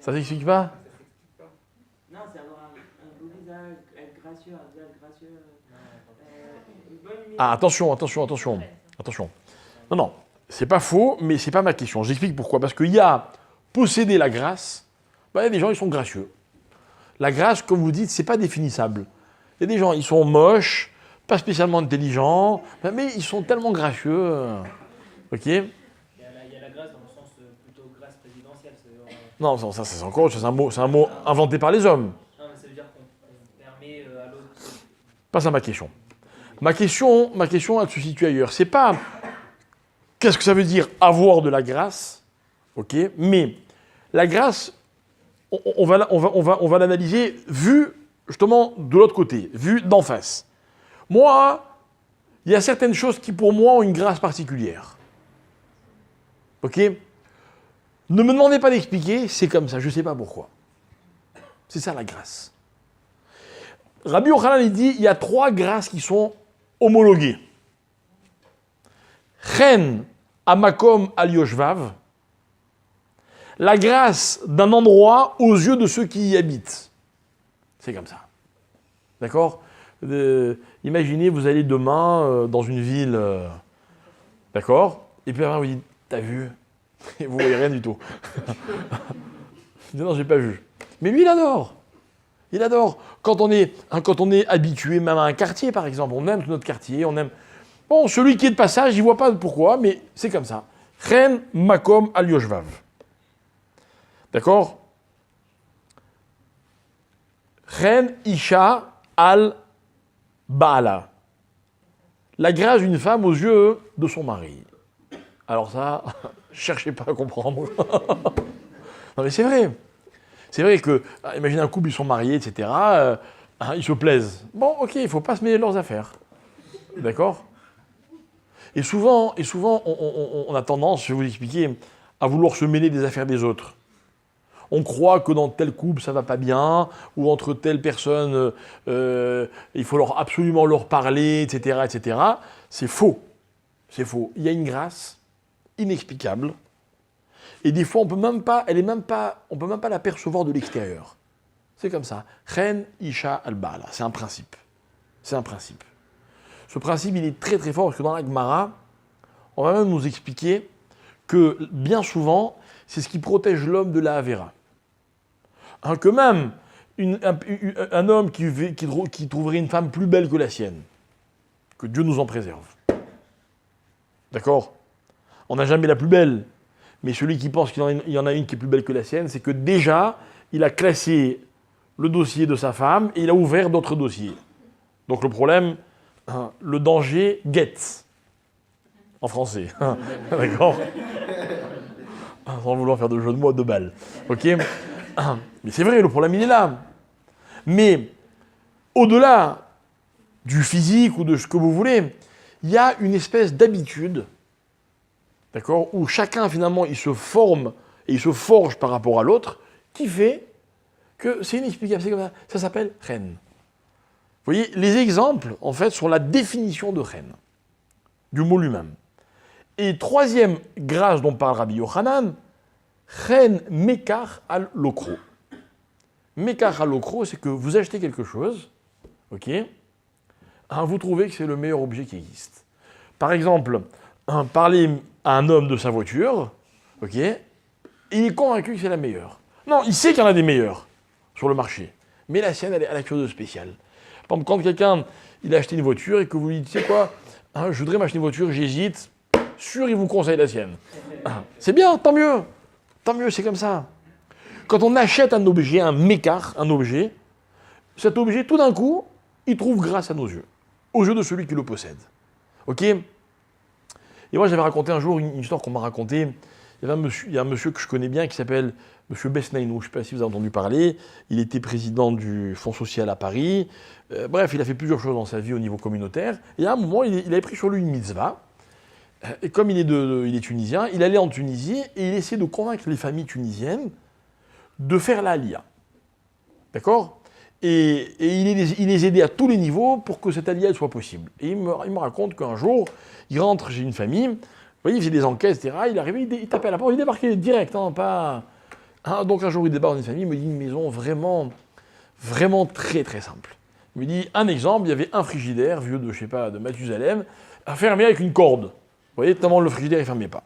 Ça s'explique pas? Non, c'est avoir un beau visage, être gracieux, un visage gracieux, une bonne humilité. Ah, attention. Non, c'est pas faux, mais c'est pas ma question. J'explique pourquoi. Parce qu'il y a posséder la grâce, il y a des gens, ils sont gracieux. La grâce, comme vous dites, c'est pas définissable. Il y a des gens, ils sont moches, pas spécialement intelligents, mais ils sont tellement gracieux. Ok? Il y a la grâce dans le sens plutôt grâce présidentielle. Non, ça c'est encore autre chose. C'est un mot inventé par les hommes. Non, mais ça veut dire qu'on permet à l'autre. Passe à ma question. Ma question, elle se situe ailleurs. C'est pas qu'est-ce que ça veut dire avoir de la grâce, ok? Mais la grâce, on va l'analyser vu justement de l'autre côté, vu d'en face. Moi, il y a certaines choses qui pour moi ont une grâce particulière. Ok? Ne me demandez pas d'expliquer, c'est comme ça, je ne sais pas pourquoi. C'est ça la grâce. Rabbi Yochanan il dit il y a 3 grâces qui sont homologuées. Chen amakom al yoshvav, la grâce d'un endroit aux yeux de ceux qui y habitent. C'est comme ça. D'accord? Imaginez, vous allez demain dans une ville, d'accord? Et puis vous dites, t'as vu? Et vous voyez rien du tout. Non, j'ai pas vu. Mais lui, il adore. Il adore. Quand on est habitué même à un quartier, par exemple, on aime notre quartier, on aime... Bon, celui qui est de passage, il voit pas pourquoi, mais c'est comme ça. Chen makom al yoshvav. D'accord? Chen isha al baala. La grâce d'une femme aux yeux de son mari. Alors ça, cherchez pas à comprendre. Non mais c'est vrai. C'est vrai que, imagine un couple, ils sont mariés, etc. Ils se plaisent. Bon, ok, il ne faut pas se mêler de leurs affaires. D'accord? Et souvent, on a tendance, je vais vous expliquer, à vouloir se mêler des affaires des autres. On croit que dans tel couple, ça ne va pas bien, ou entre telles personnes, il faut absolument leur parler, etc., etc. C'est faux. C'est faux. Il y a une grâce inexplicable. Et des fois, on peut même pas la percevoir de l'extérieur. C'est comme ça. Chen Isha al-Bala. C'est un principe. C'est un principe. Ce principe, il est très très fort parce que dans la Gemara, on va même nous expliquer que bien souvent, c'est ce qui protège l'homme de la Havera. Hein, que même un homme qui trouverait une femme plus belle que la sienne, que Dieu nous en préserve. D'accord ? On n'a jamais la plus belle, mais celui qui pense qu'il y en a une qui est plus belle que la sienne, c'est que déjà, il a classé le dossier de sa femme et il a ouvert d'autres dossiers. Donc le problème, hein, le danger guette. En français. D'accord ? Sans vouloir faire de jeu de mots, de balles. Ok ? Mais c'est vrai, le problème, il est là. Mais au-delà du physique ou de ce que vous voulez, il y a une espèce d'habitude, d'accord, où chacun, finalement, il se forme et il se forge par rapport à l'autre, qui fait que c'est inexplicable. C'est comme ça. Ça s'appelle chen. Vous voyez, les exemples, en fait, sont la définition de chen, du mot lui-même. Et troisième grâce dont parle Rabbi Yochanan, chen mekar al lokro. Mekar al lokro, c'est que vous achetez quelque chose, ok, hein, vous trouvez que c'est le meilleur objet qui existe. Par exemple, parler à un homme de sa voiture, ok, et il est convaincu que c'est la meilleure. Non, il sait qu'il y en a des meilleures sur le marché, mais la sienne, elle a quelque chose de spécial. Par exemple, quand quelqu'un il a acheté une voiture et que vous lui dites, tu sais quoi, hein, je voudrais m'acheter une voiture, j'hésite, sûr, il vous conseille la sienne. C'est bien, tant mieux, c'est comme ça. Quand on achète un objet, un mécart, un objet, cet objet, tout d'un coup, il trouve grâce à nos yeux, aux yeux de celui qui le possède. Ok ? Et moi, j'avais raconté un jour une histoire qu'on m'a racontée. Il y a un monsieur que je connais bien qui s'appelle Monsieur Besnainou. Je ne sais pas si vous avez entendu parler. Il était président du Fonds social à Paris. Bref, il a fait plusieurs choses dans sa vie au niveau communautaire. Et à un moment, il avait pris sur lui une mitzvah. Et comme il est tunisien, il allait en Tunisie et il essayait de convaincre les familles tunisiennes de faire la aliyah. D'accord ? Et il les aidait à tous les niveaux pour que cette aliyah soit possible. Et il me raconte qu'un jour, il rentre chez une famille, vous voyez, il faisait des enquêtes, etc. Il arrivait, il tapait à la porte, il débarquait direct, hein, pas... Hein, donc un jour, il débarque dans une famille, il me dit une maison vraiment, vraiment très très simple. Il me dit, un exemple, il y avait un frigidaire, vieux de, je sais pas, de Mathusalem, fermé avec une corde. Vous voyez, tellement le frigidaire, il ne fermait pas.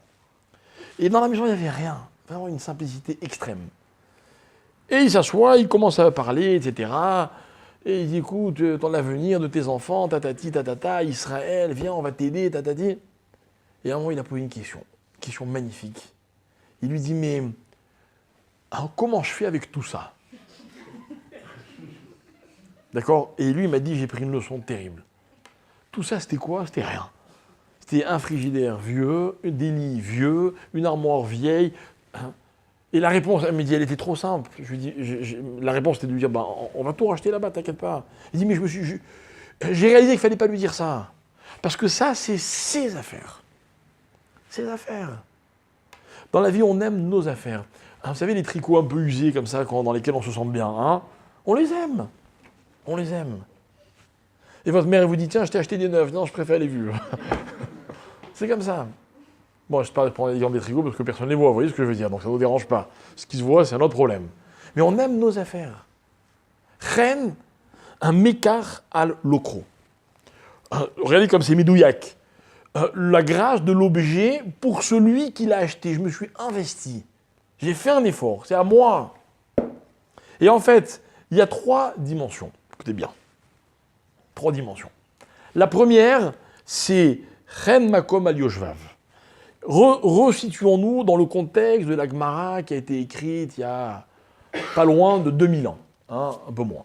Et dans la maison, il n'y avait rien. Vraiment une simplicité extrême. Et il s'assoit, il commence à parler, etc. Et il dit, écoute, ton avenir de tes enfants, tatati, tatata, Israël, viens, on va t'aider, tatati. Et à un moment, il a posé une question magnifique. Il lui dit, mais alors, comment je fais avec tout ça ? D'accord ? Et lui, il m'a dit, j'ai pris une leçon terrible. Tout ça, c'était quoi ? C'était rien. C'était un frigidaire vieux, des lits vieux, une armoire vieille. Et la réponse, elle m'a dit, elle était trop simple. Je lui dis, la réponse, c'était de lui dire, bah, on va tout racheter là-bas, t'inquiète pas. Il dit, mais j'ai réalisé qu'il ne fallait pas lui dire ça. Parce que ça, c'est ses affaires. Ses affaires. Dans la vie, on aime nos affaires. Hein, vous savez, les tricots un peu usés comme ça, dans lesquels on se sent bien, hein, on les aime. On les aime. Et votre mère, elle vous dit, tiens, je t'ai acheté des neufs. Non, je préfère les vieux. C'est comme ça. Bon, je ne sais pas prendre l'exemple des tricots parce que personne ne les voit, vous voyez ce que je veux dire, donc ça ne nous dérange pas. Ce qui se voit, c'est un autre problème. Mais on aime nos affaires. Chen, un mécart al lokro. Regardez comme c'est médouillac. La grâce de l'objet pour celui qui l'a acheté. Je me suis investi. J'ai fait un effort. C'est à moi. Et en fait, il y a 3 dimensions. Écoutez bien. 3 dimensions. La première, c'est Chen makom al yoshvav. Resituons-nous dans le contexte de la Gemara qui a été écrite il y a pas loin de 2000 ans, hein, un peu moins.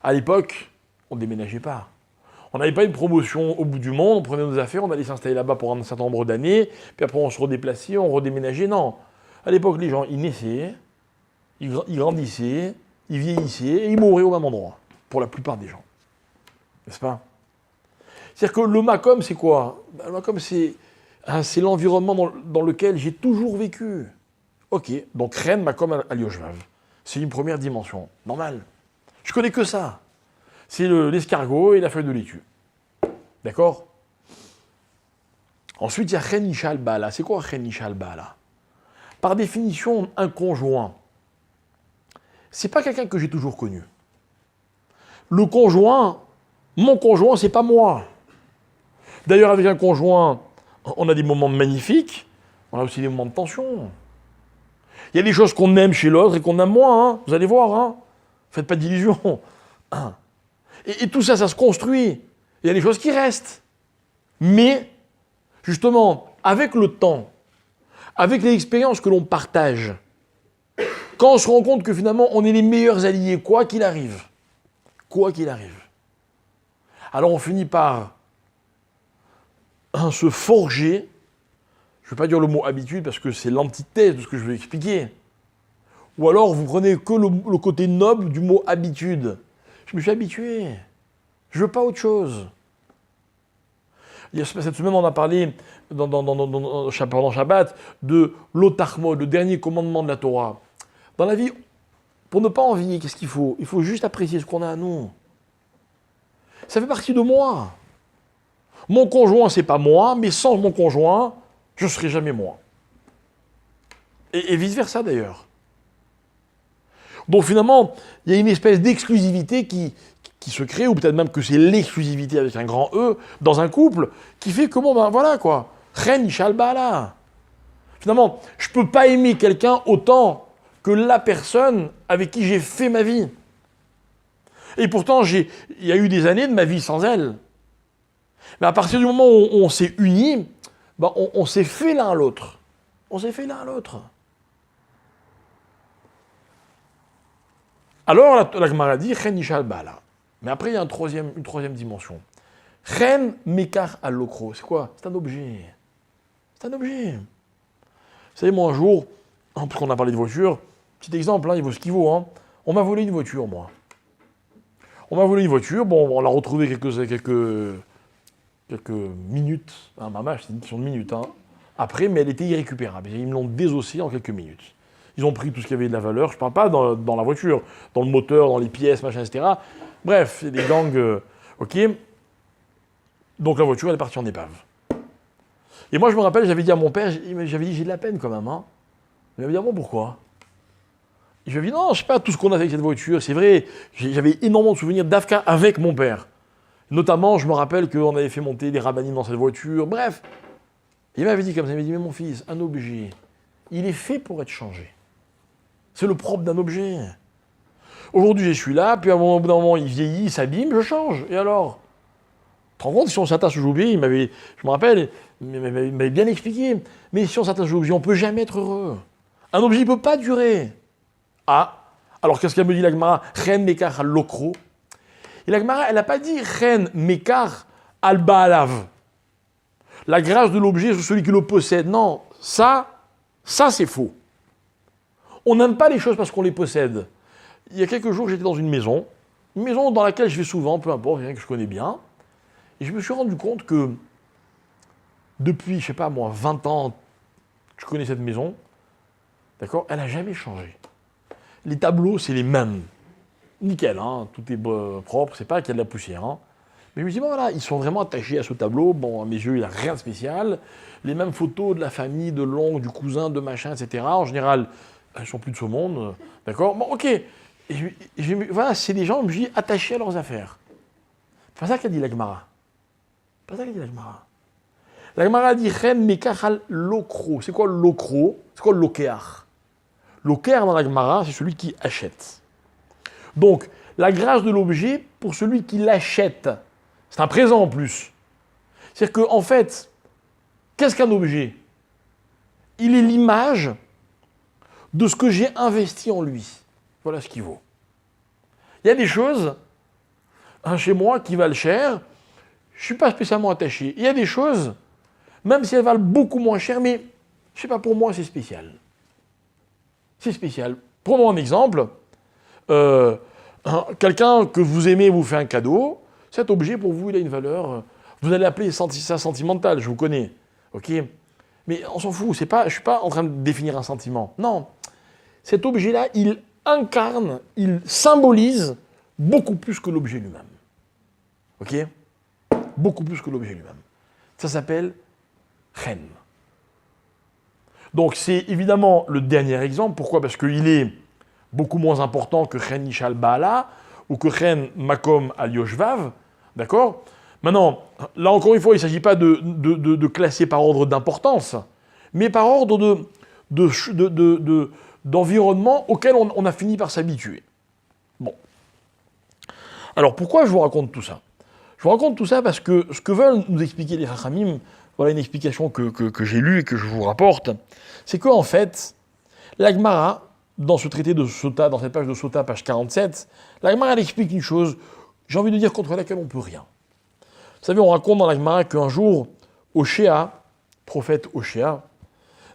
À l'époque, on ne déménageait pas. On n'avait pas une promotion au bout du monde, on prenait nos affaires, on allait s'installer là-bas pour un certain nombre d'années, puis après on se redéplaçait, on redéménageait. Non. À l'époque, les gens, ils naissaient, ils grandissaient, ils vieillissaient et ils mouraient au même endroit, pour la plupart des gens. N'est-ce pas ? C'est-à-dire que le makom, c'est quoi ? Le makom, c'est l'environnement dans lequel j'ai toujours vécu. Ok, donc Chen makom al yoshvav. C'est une première dimension. Normal. Je connais que ça. C'est l'escargot et la feuille de laitue. D'accord ? Ensuite, il y a Chen Isha al-Bala. C'est quoi Chen Isha al-Bala ? Par définition, un conjoint, c'est pas quelqu'un que j'ai toujours connu. Le conjoint, mon conjoint, c'est pas moi. D'ailleurs, avec un conjoint, on a des moments magnifiques, on a aussi des moments de tension. Il y a des choses qu'on aime chez l'autre et qu'on aime moins, hein. Vous allez voir, hein. Faites pas d'illusions. Et tout ça, ça se construit. Il y a des choses qui restent. Mais, justement, avec le temps, avec les expériences que l'on partage, quand on se rend compte que finalement, on est les meilleurs alliés, quoi qu'il arrive. Quoi qu'il arrive. Alors on finit par se forger, je ne vais pas dire le mot habitude parce que c'est l'antithèse de ce que je vais expliquer. Ou alors vous prenez que le côté noble du mot habitude. Je me suis habitué. Je ne veux pas autre chose. Cette semaine, on a parlé pendant Shabbat de l'Otarmod, le dernier commandement de la Torah. Dans la vie, pour ne pas envier, qu'est-ce qu'il faut? Il faut juste apprécier ce qu'on a à nous. Ça fait partie de moi. Mon conjoint, c'est pas moi, mais sans mon conjoint, je ne serai jamais moi. Et vice-versa d'ailleurs. Donc finalement, il y a une espèce d'exclusivité qui se crée, ou peut-être même que c'est l'exclusivité avec un grand E, dans un couple, qui fait que bon, ben voilà quoi. Ren Ishal Bala. Finalement, je ne peux pas aimer quelqu'un autant que la personne avec qui j'ai fait ma vie. Et pourtant, il y a eu des années de ma vie sans elle. Mais à partir du moment où on s'est unis, ben on s'est fait l'un à l'autre. On s'est fait l'un à l'autre. Alors, la Gemara dit, Chen Ishal Bala. Mais après, il y a une troisième dimension. Chen Mekar Alokro. C'est quoi? C'est un objet. C'est un objet. Vous savez, moi, un jour, puisqu'on a parlé de voiture, petit exemple, hein, il vaut ce qu'il vaut. Hein. On m'a volé une voiture, moi. On m'a volé une voiture, bon, on l'a retrouvée quelques minutes. Hein, maman, c'est une question de minutes. Hein. Après, mais elle était irrécupérable. Ils me l'ont désossée en quelques minutes. Ils ont pris tout ce qui avait de la valeur. Je ne parle pas dans la voiture, dans le moteur, dans les pièces, machin, etc. Bref, c'est des gangs. OK. Donc la voiture, elle est partie en épave. Et moi, je me rappelle, j'avais dit à mon père, j'avais dit, j'ai de la peine quand même. Hein. Il m'avait dit, ah bon, pourquoi? Je lui ai dit, non, je ne sais pas tout ce qu'on a fait avec cette voiture. C'est vrai, j'avais énormément de souvenirs d'Afka avec mon père. Notamment, je me rappelle qu'on avait fait monter des rabbinimes dans cette voiture. Bref. Il m'avait dit comme ça, il m'a dit, mais mon fils, un objet, il est fait pour être changé. C'est le propre d'un objet. Aujourd'hui, je suis là, puis à un bout d'un moment, il vieillit, il s'abîme, je change. Et alors? Tu te rends compte, si on s'attache aux objets, je me rappelle, il m'avait bien expliqué, mais si on s'attache aux objets, on ne peut jamais être heureux. Un objet ne peut pas durer. Ah, alors qu'est-ce qu'elle me dit la Gemara? Ren Mekar al Lokro. Et la Gemara, elle n'a pas dit Ren Mekar al Baalav. La grâce de l'objet sur celui qui le possède. Non, ça c'est faux. On n'aime pas les choses parce qu'on les possède. Il y a quelques jours, j'étais dans une maison dans laquelle je vais souvent, peu importe, quelqu'un que je connais bien, et je me suis rendu compte que depuis, je sais pas moi, 20 ans, je connais cette maison, d'accord, elle n'a jamais changé. Les tableaux, c'est les mêmes. Nickel, hein, tout est propre, c'est pas qu'il y a de la poussière. Hein. Mais je me dis, bon voilà, ils sont vraiment attachés à ce tableau. Bon, à mes yeux, il n'y a rien de spécial. Les mêmes photos de la famille, de l'oncle, du cousin, de machin, etc. En général, elles ne sont plus de ce monde. D'accord? Bon, ok. Voilà, c'est des gens, je me dis, attachés à leurs affaires. C'est pas ça qu'a dit la Gemara. C'est pas ça qu'a dit la Gemara. La Gemara dit, Ren Mekar Lokro. C'est quoi l'okro? C'est quoi l'okéar? L'okéar dans la Gemara, c'est celui qui achète. Donc, la grâce de l'objet, pour celui qui l'achète, c'est un présent en plus. C'est-à-dire qu'en fait, qu'est-ce qu'un objet? Il est l'image de ce que j'ai investi en lui. Voilà ce qu'il vaut. Il y a des choses, chez moi, qui valent cher, je ne suis pas spécialement attaché. Il y a des choses, même si elles valent beaucoup moins cher, mais, je ne sais pas, pour moi, c'est spécial. C'est spécial. Prenons un exemple. Quelqu'un que vous aimez vous fait un cadeau, cet objet pour vous il a une valeur, vous allez appeler ça sentimental, je vous connais, ok? Mais on s'en fout, je ne suis pas en train de définir un sentiment. Non, cet objet-là, il incarne, il symbolise beaucoup plus que l'objet lui-même. Ok? Beaucoup plus que l'objet lui-même. Ça s'appelle Ren. Donc c'est évidemment le dernier exemple, pourquoi? Parce qu'il est beaucoup moins important que chen isha al baala ou que chen makom al yoshvav, d'accord? Maintenant, là encore une fois, il ne s'agit pas de classer par ordre d'importance, mais par ordre d'environnement auquel on a fini par s'habituer. Bon. Alors pourquoi je vous raconte tout ça? Je vous raconte tout ça parce que ce que veulent nous expliquer les Chachamim, voilà une explication que j'ai lue et que je vous rapporte, c'est qu'en fait, la Gemara, dans ce traité de Sota, dans cette page de Sota, page 47, la Gemara elle explique une chose, j'ai envie de dire, contre laquelle on ne peut rien. Vous savez, on raconte dans la Gemara qu'un jour, Oshéa, prophète Oshéa,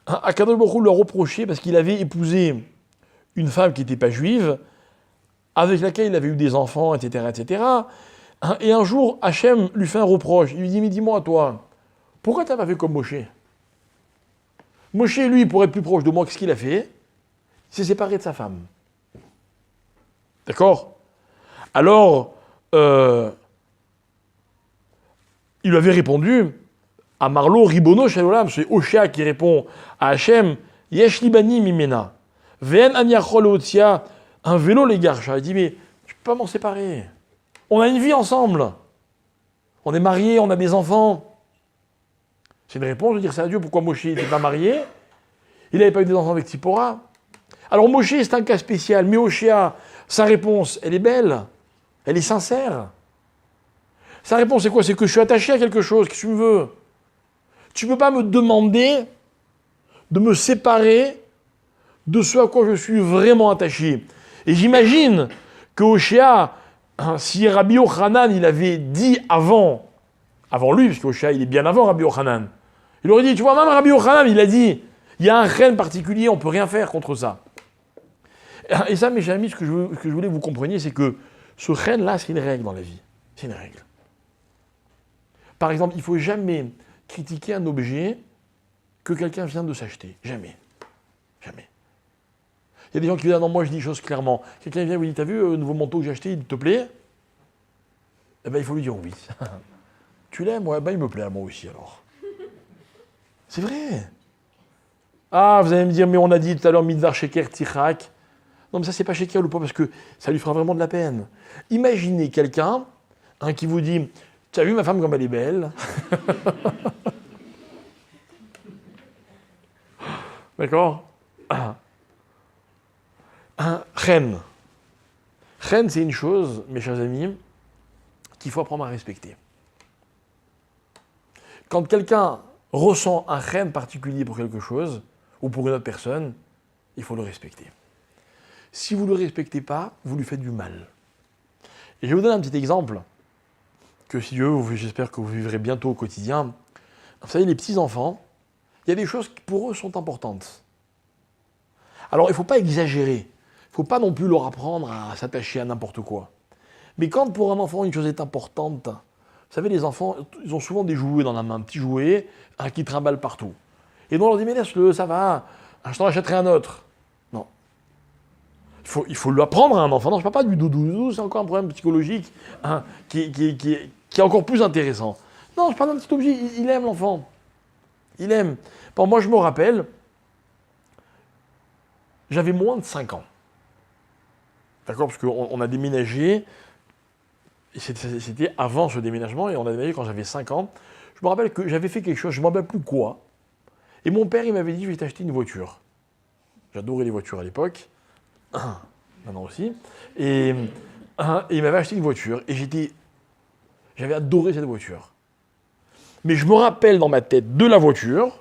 Akadosh Baruch Hu lui a reproché parce qu'il avait épousé une femme qui n'était pas juive, avec laquelle il avait eu des enfants, etc., etc. Et un jour, Hachem lui fait un reproche. Il lui dit, mais dis-moi, toi, pourquoi tu n'as pas fait comme Moshe? Moshe, lui, pour être plus proche de moi, qu'est-ce qu'il a fait? Il s'est séparé de sa femme. D'accord? Alors, il lui avait répondu, à Marlo, Ribono, Shalolam, c'est Oshéa qui répond à Hachem, Yesh libani mimena, Ven aniachol otia, un vélo les garcha. Il dit, mais tu peux pas m'en séparer. On a une vie ensemble. On est mariés, on a des enfants. C'est une réponse de dire ça à Dieu. Pourquoi Moshe n'était pas marié? Il n'avait pas eu des enfants avec Tzipora. Alors Moshe, c'est un cas spécial. Mais Oshéa, sa réponse, elle est belle. Elle est sincère. Sa réponse, c'est quoi? C'est que je suis attaché à quelque chose. Qu'est-ce que tu me veux? Tu ne peux pas me demander de me séparer de ce à quoi je suis vraiment attaché. Et j'imagine que Oshéa, si Rabbi Yochanan, il avait dit avant lui, parce qu'Oshéa, il est bien avant Rabbi Yochanan, il aurait dit, tu vois, même Rabbi Yochanan, il a dit, il y a un reine particulier, on ne peut rien faire contre ça. Et ça, mes chers amis, ce que je voulais que vous compreniez, c'est que ce reine-là, c'est une règle dans la vie. C'est une règle. Par exemple, il ne faut jamais critiquer un objet que quelqu'un vient de s'acheter. Jamais. Jamais. Il y a des gens qui disent, ah non, moi je dis les choses clairement. Quelqu'un vient et vous dit, t'as vu le nouveau manteau que j'ai acheté, il te plaît? Eh bien, il faut lui dire oui. Tu l'aimes? Ouais, ben il me plaît à moi aussi alors. C'est vrai. Ah, vous allez me dire, mais on a dit tout à l'heure, Midvar Sheker Tichak. Non, mais ça, c'est pas Sheker ou pas, parce que ça lui fera vraiment de la peine. Imaginez quelqu'un qui vous dit, tu as vu ma femme comme elle est belle? D'accord? Reine. Reine, c'est une chose, mes chers amis, qu'il faut apprendre à respecter. Quand quelqu'un ressent un reine particulier pour quelque chose, ou pour une autre personne, il faut le respecter. Si vous ne le respectez pas, vous lui faites du mal. Et je vais vous donner un petit exemple, que si Dieu, j'espère que vous vivrez bientôt au quotidien. Vous savez, les petits-enfants, il y a des choses qui pour eux sont importantes. Alors, il ne faut pas exagérer. Il ne faut pas non plus leur apprendre à s'attacher à n'importe quoi. Mais quand pour un enfant une chose est importante, vous savez, les enfants, ils ont souvent des jouets dans la main, un petit jouet qui trimballent partout. Et donc on leur dit, mais laisse-le, ça va, je t'en achèterai un autre. Non. Il faut lui apprendre à un enfant. Non, je ne parle pas du doudou, c'est encore un problème psychologique qui est encore plus intéressant. Non, je parle d'un petit objet, il aime l'enfant. Il aime. Bon, moi, je me rappelle, j'avais moins de 5 ans. D'accord? Parce qu'on a déménagé, et c'était avant ce déménagement, et on a déménagé quand j'avais 5 ans. Je me rappelle que j'avais fait quelque chose, je ne me rappelle plus quoi. Et mon père, il m'avait dit, je vais t'acheter une voiture. J'adorais les voitures à l'époque. Maintenant aussi. Et il m'avait acheté une voiture, et j'avais adoré cette voiture. Mais je me rappelle dans ma tête de la voiture,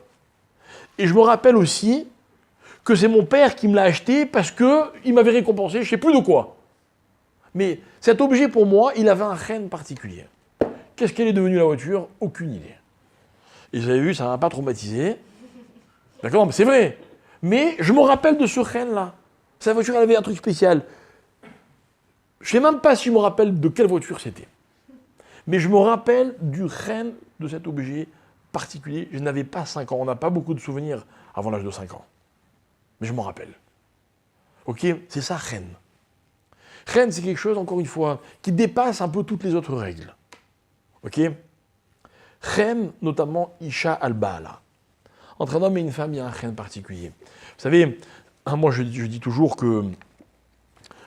et je me rappelle aussi que c'est mon père qui me l'a acheté parce qu'il m'avait récompensé, je ne sais plus de quoi. Mais cet objet, pour moi, il avait un reine particulier. Qu'est-ce qu'elle est devenue, la voiture? Aucune idée. Et vous avez vu, ça ne m'a pas traumatisé. D'accord, mais c'est vrai. Mais je me rappelle de ce reine-là. Cette voiture, elle avait un truc spécial. Je ne sais même pas si je me rappelle de quelle voiture c'était. Mais je me rappelle du reine de cet objet particulier. Je n'avais pas 5 ans. On n'a pas beaucoup de souvenirs avant l'âge de 5 ans. Mais je m'en rappelle. Ok? C'est ça, reine. Reine, c'est quelque chose, encore une fois, qui dépasse un peu toutes les autres règles. Ok? Reine, notamment Isha al-Ba'ala. Entre un homme et une femme, il y a un reine particulier. Vous savez, moi je dis toujours que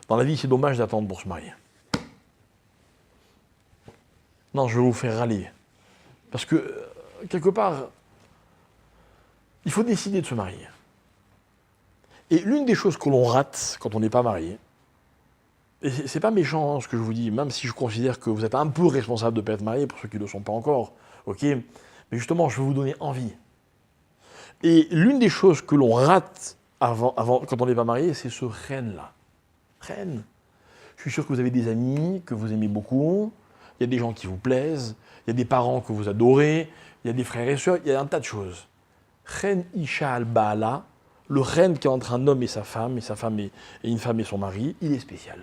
Dans la vie, c'est dommage d'attendre pour se marier. Non, je vais vous faire râler. Parce que, quelque part, il faut décider de se marier. Et l'une des choses que l'on rate quand on n'est pas marié, et c'est pas méchant ce que je vous dis, même si je considère que vous êtes un peu responsable de ne pas être marié, pour ceux qui ne le sont pas encore, ok, mais justement, je vais vous donner envie. Et l'une des choses que l'on rate quand on n'est pas marié, c'est ce reine-là. Reine. Je suis sûr que vous avez des amis que vous aimez beaucoup, il y a des gens qui vous plaisent, il y a des parents que vous adorez, il y a des frères et sœurs, il y a un tas de choses. Reine Isha al-Baala, le reine qui est entre un homme et sa femme et une femme et son mari, il est spécial.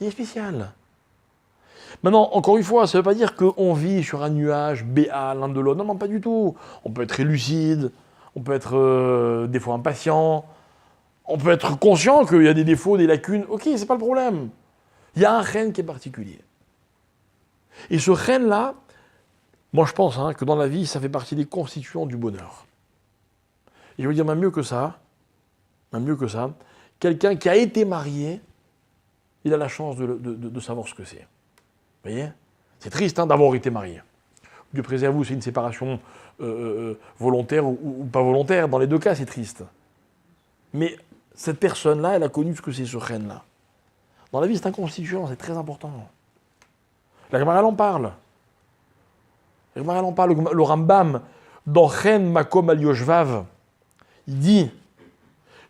Il est spécial. Maintenant, encore une fois, ça ne veut pas dire qu'on vit sur un nuage béat l'un de l'autre. Non, non, pas du tout. On peut être très lucide, on peut être des fois impatient, on peut être conscient qu'il y a des défauts, des lacunes. Ok, c'est pas le problème. Il y a un reine qui est particulier. Et ce reine-là, moi je pense que dans la vie, ça fait partie des constituants du bonheur. Et je veux dire même mieux que ça, quelqu'un qui a été marié, il a la chance de savoir ce que c'est. Vous voyez ? C'est triste d'avoir été marié. Dieu préserve vous, c'est une séparation volontaire ou pas volontaire. Dans les deux cas, c'est triste. Mais cette personne-là, elle a connu ce que c'est ce reine-là. Dans la vie, c'est un constituant, c'est très important. La Gemara en parle. Le Rambam, dans Chen Makom Al Yoshvav, il dit,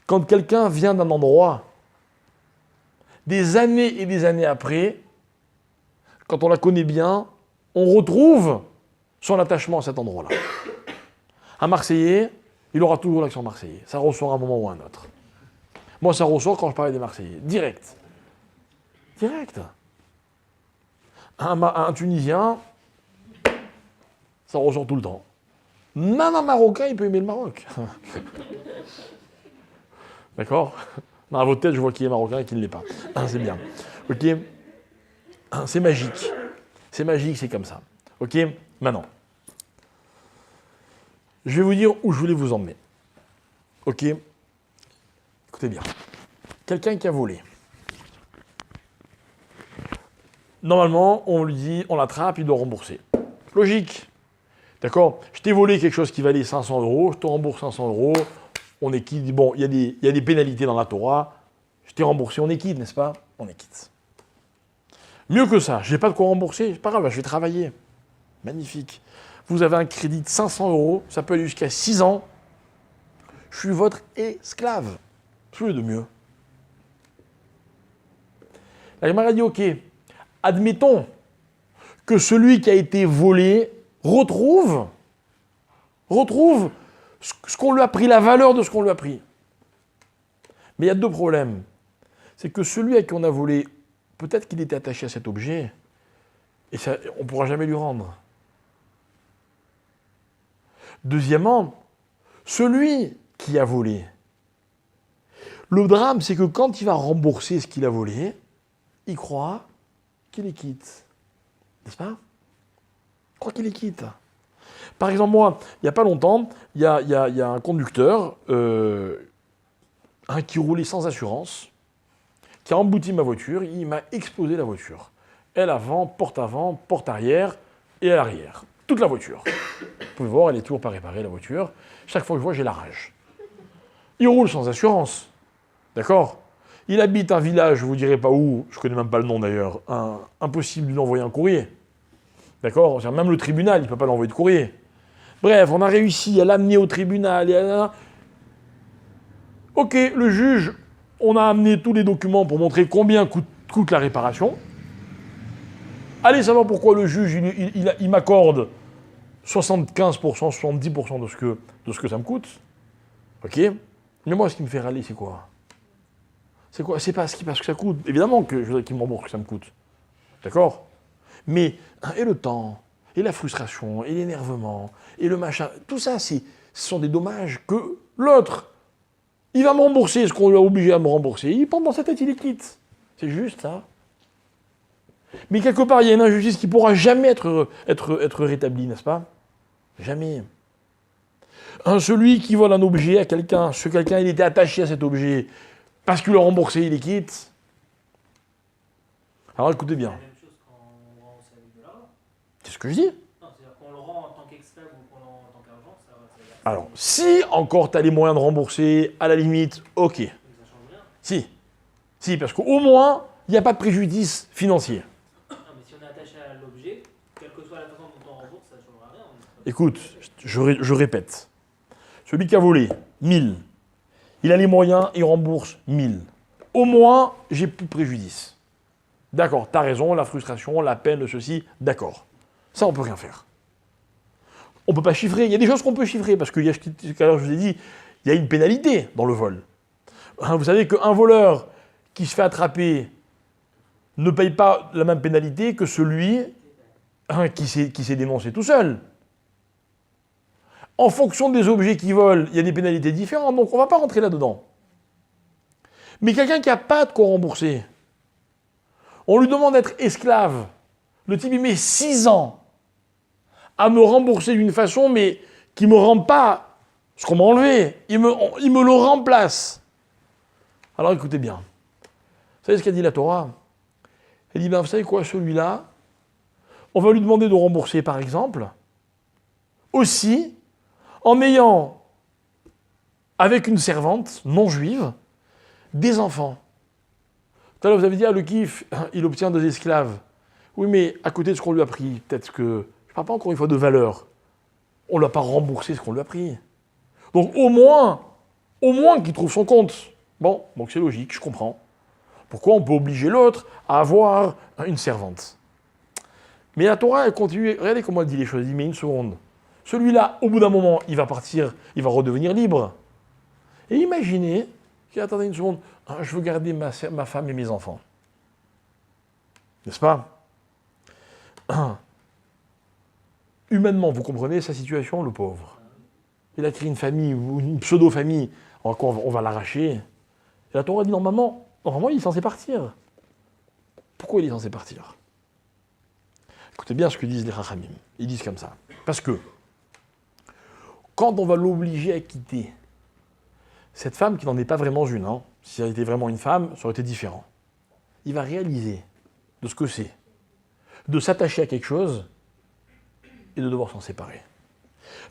quand quelqu'un vient d'un endroit, des années et des années après, quand on la connaît bien, on retrouve son attachement à cet endroit-là. Un Marseillais, il aura toujours l'accent marseillais. Ça ressort à un moment ou à un autre. Moi, ça ressort quand je parlais des Marseillais. Direct. Un Tunisien, ça ressort tout le temps. Même un Marocain, il peut aimer le Maroc. D'accord ? Dans votre tête, je vois qui est Marocain et qui ne l'est pas. C'est bien. Ok ? C'est magique. C'est magique, c'est comme ça. Ok ? Maintenant, je vais vous dire où je voulais vous emmener. Ok ? Écoutez bien. Quelqu'un qui a volé. Normalement, on lui dit, on l'attrape, il doit rembourser. Logique. D'accord ? Je t'ai volé quelque chose qui valait 500 €, je te rembourse 500 €, on est quitte. Bon, il y a des pénalités dans la Torah, je t'ai remboursé, on est quitte, n'est-ce pas ? On est quitte. Mieux que ça, je n'ai pas de quoi rembourser, c'est pas grave, je vais travailler. Magnifique. Vous avez un crédit de 500 €, ça peut aller jusqu'à 6 ans, je suis votre esclave. C'est de mieux. La Gemara dit, ok, admettons que celui qui a été volé retrouve ce qu'on lui a pris, la valeur de ce qu'on lui a pris. Mais il y a deux problèmes. C'est que celui à qui on a volé, peut-être qu'il était attaché à cet objet, et ça, on ne pourra jamais lui rendre. Deuxièmement, celui qui a volé, le drame, c'est que quand il va rembourser ce qu'il a volé, il croit qu'il est quitte. N'est-ce pas ? Il croit qu'il est quitte. Par exemple, moi, il n'y a pas longtemps, il y a un conducteur qui roulait sans assurance, qui a embouti ma voiture, il m'a explosé la voiture. Elle avant, porte arrière et à l'arrière. Toute la voiture. Vous pouvez voir, elle est toujours pas réparée, la voiture. Chaque fois que je vois, j'ai la rage. Il roule sans assurance. D'accord ? Il habite un village, je ne vous dirai pas où, je ne connais même pas le nom d'ailleurs, impossible de lui envoyer un courrier. D'accord ? Même le tribunal, il ne peut pas l'envoyer de courrier. Bref, on a réussi à l'amener au tribunal. Ok, le juge, on a amené tous les documents pour montrer combien coûte la réparation. Allez savoir pourquoi le juge, il m'accorde 75%, 70% de ce que ça me coûte. Ok ? Mais moi, ce qui me fait râler, c'est quoi ? C'est quoi ? C'est pas parce que ça coûte. Évidemment que je voudrais qu'il me rembourse que ça me coûte. D'accord ? Mais, et le temps, et la frustration, et l'énervement, et le machin, tout ça, ce sont des dommages que l'autre, il va me rembourser ce qu'on lui a obligé à me rembourser. Pendant sa tête, il est quitte. C'est juste ça. Mais quelque part, il y a une injustice qui ne pourra jamais être rétablie, n'est-ce pas ? Jamais. Celui qui vole un objet à quelqu'un, il était attaché à cet objet, parce qu'il l'a remboursé, il est quitte. Alors écoutez C'est bien. la même chose quand on rend aussi avec de l'argent. C'est ce que je dis. Non, c'est-à-dire qu'on le rend en tant qu'esclave ou qu'on le rend en tant qu'argent, ça va. Alors, si encore tu as les moyens de rembourser, à la limite, ok. Ça change rien. Si. Si, parce qu'au moins, il n'y a pas de préjudice financier. Non, mais si on est attaché à l'objet, quelle que soit la façon dont on rembourse, ça ne changera rien. Écoute, je répète. Celui qui a volé 1000, il a les moyens, il rembourse 1000. Au moins, j'ai plus de préjudice. D'accord, tu as raison, la frustration, la peine, ceci, d'accord. Ça, on ne peut rien faire. On ne peut pas chiffrer. Il y a des choses qu'on peut chiffrer, parce que tout à l'heure, je vous ai dit, il y a une pénalité dans le vol. Vous savez qu'un voleur qui se fait attraper ne paye pas la même pénalité que celui qui s'est dénoncé tout seul. En fonction des objets qu'il vole, il y a des pénalités différentes, donc on ne va pas rentrer là-dedans. Mais quelqu'un qui n'a pas de quoi rembourser, on lui demande d'être esclave. Le type, il met 6 ans à me rembourser d'une façon, mais qui ne me rend pas ce qu'on m'a enlevé. Il me le remplace. Alors écoutez bien. Vous savez ce qu'a dit la Torah? Elle dit, ben, vous savez quoi, celui-là, on va lui demander de rembourser, par exemple, aussi en ayant, avec une servante non juive, des enfants. Tout à l'heure, vous avez dit, le kiff, il obtient des esclaves. Oui, mais à côté de ce qu'on lui a pris, peut-être que, je ne parle pas encore une fois de valeur, on ne lui a pas remboursé ce qu'on lui a pris. Donc au moins qu'il trouve son compte. Bon, donc c'est logique, je comprends. Pourquoi on peut obliger l'autre à avoir une servante? Mais la Torah, elle continue. Regardez comment elle dit les choses. Elle dit, mais une seconde. Celui-là, au bout d'un moment, il va partir, il va redevenir libre. Et imaginez qu'il attendez une seconde, je veux garder ma femme et mes enfants. N'est-ce pas? Humainement, vous comprenez sa situation, le pauvre. Il a créé une famille, ou une pseudo-famille, on va l'arracher. Et la Torah dit, normalement, il est censé partir. Pourquoi il est censé partir? Écoutez bien ce que disent les Chachamim. Ils disent comme ça. Parce que, quand on va l'obliger à quitter cette femme qui n'en est pas vraiment une, si elle était vraiment une femme, ça aurait été différent. Il va réaliser de ce que c'est, de s'attacher à quelque chose et de devoir s'en séparer.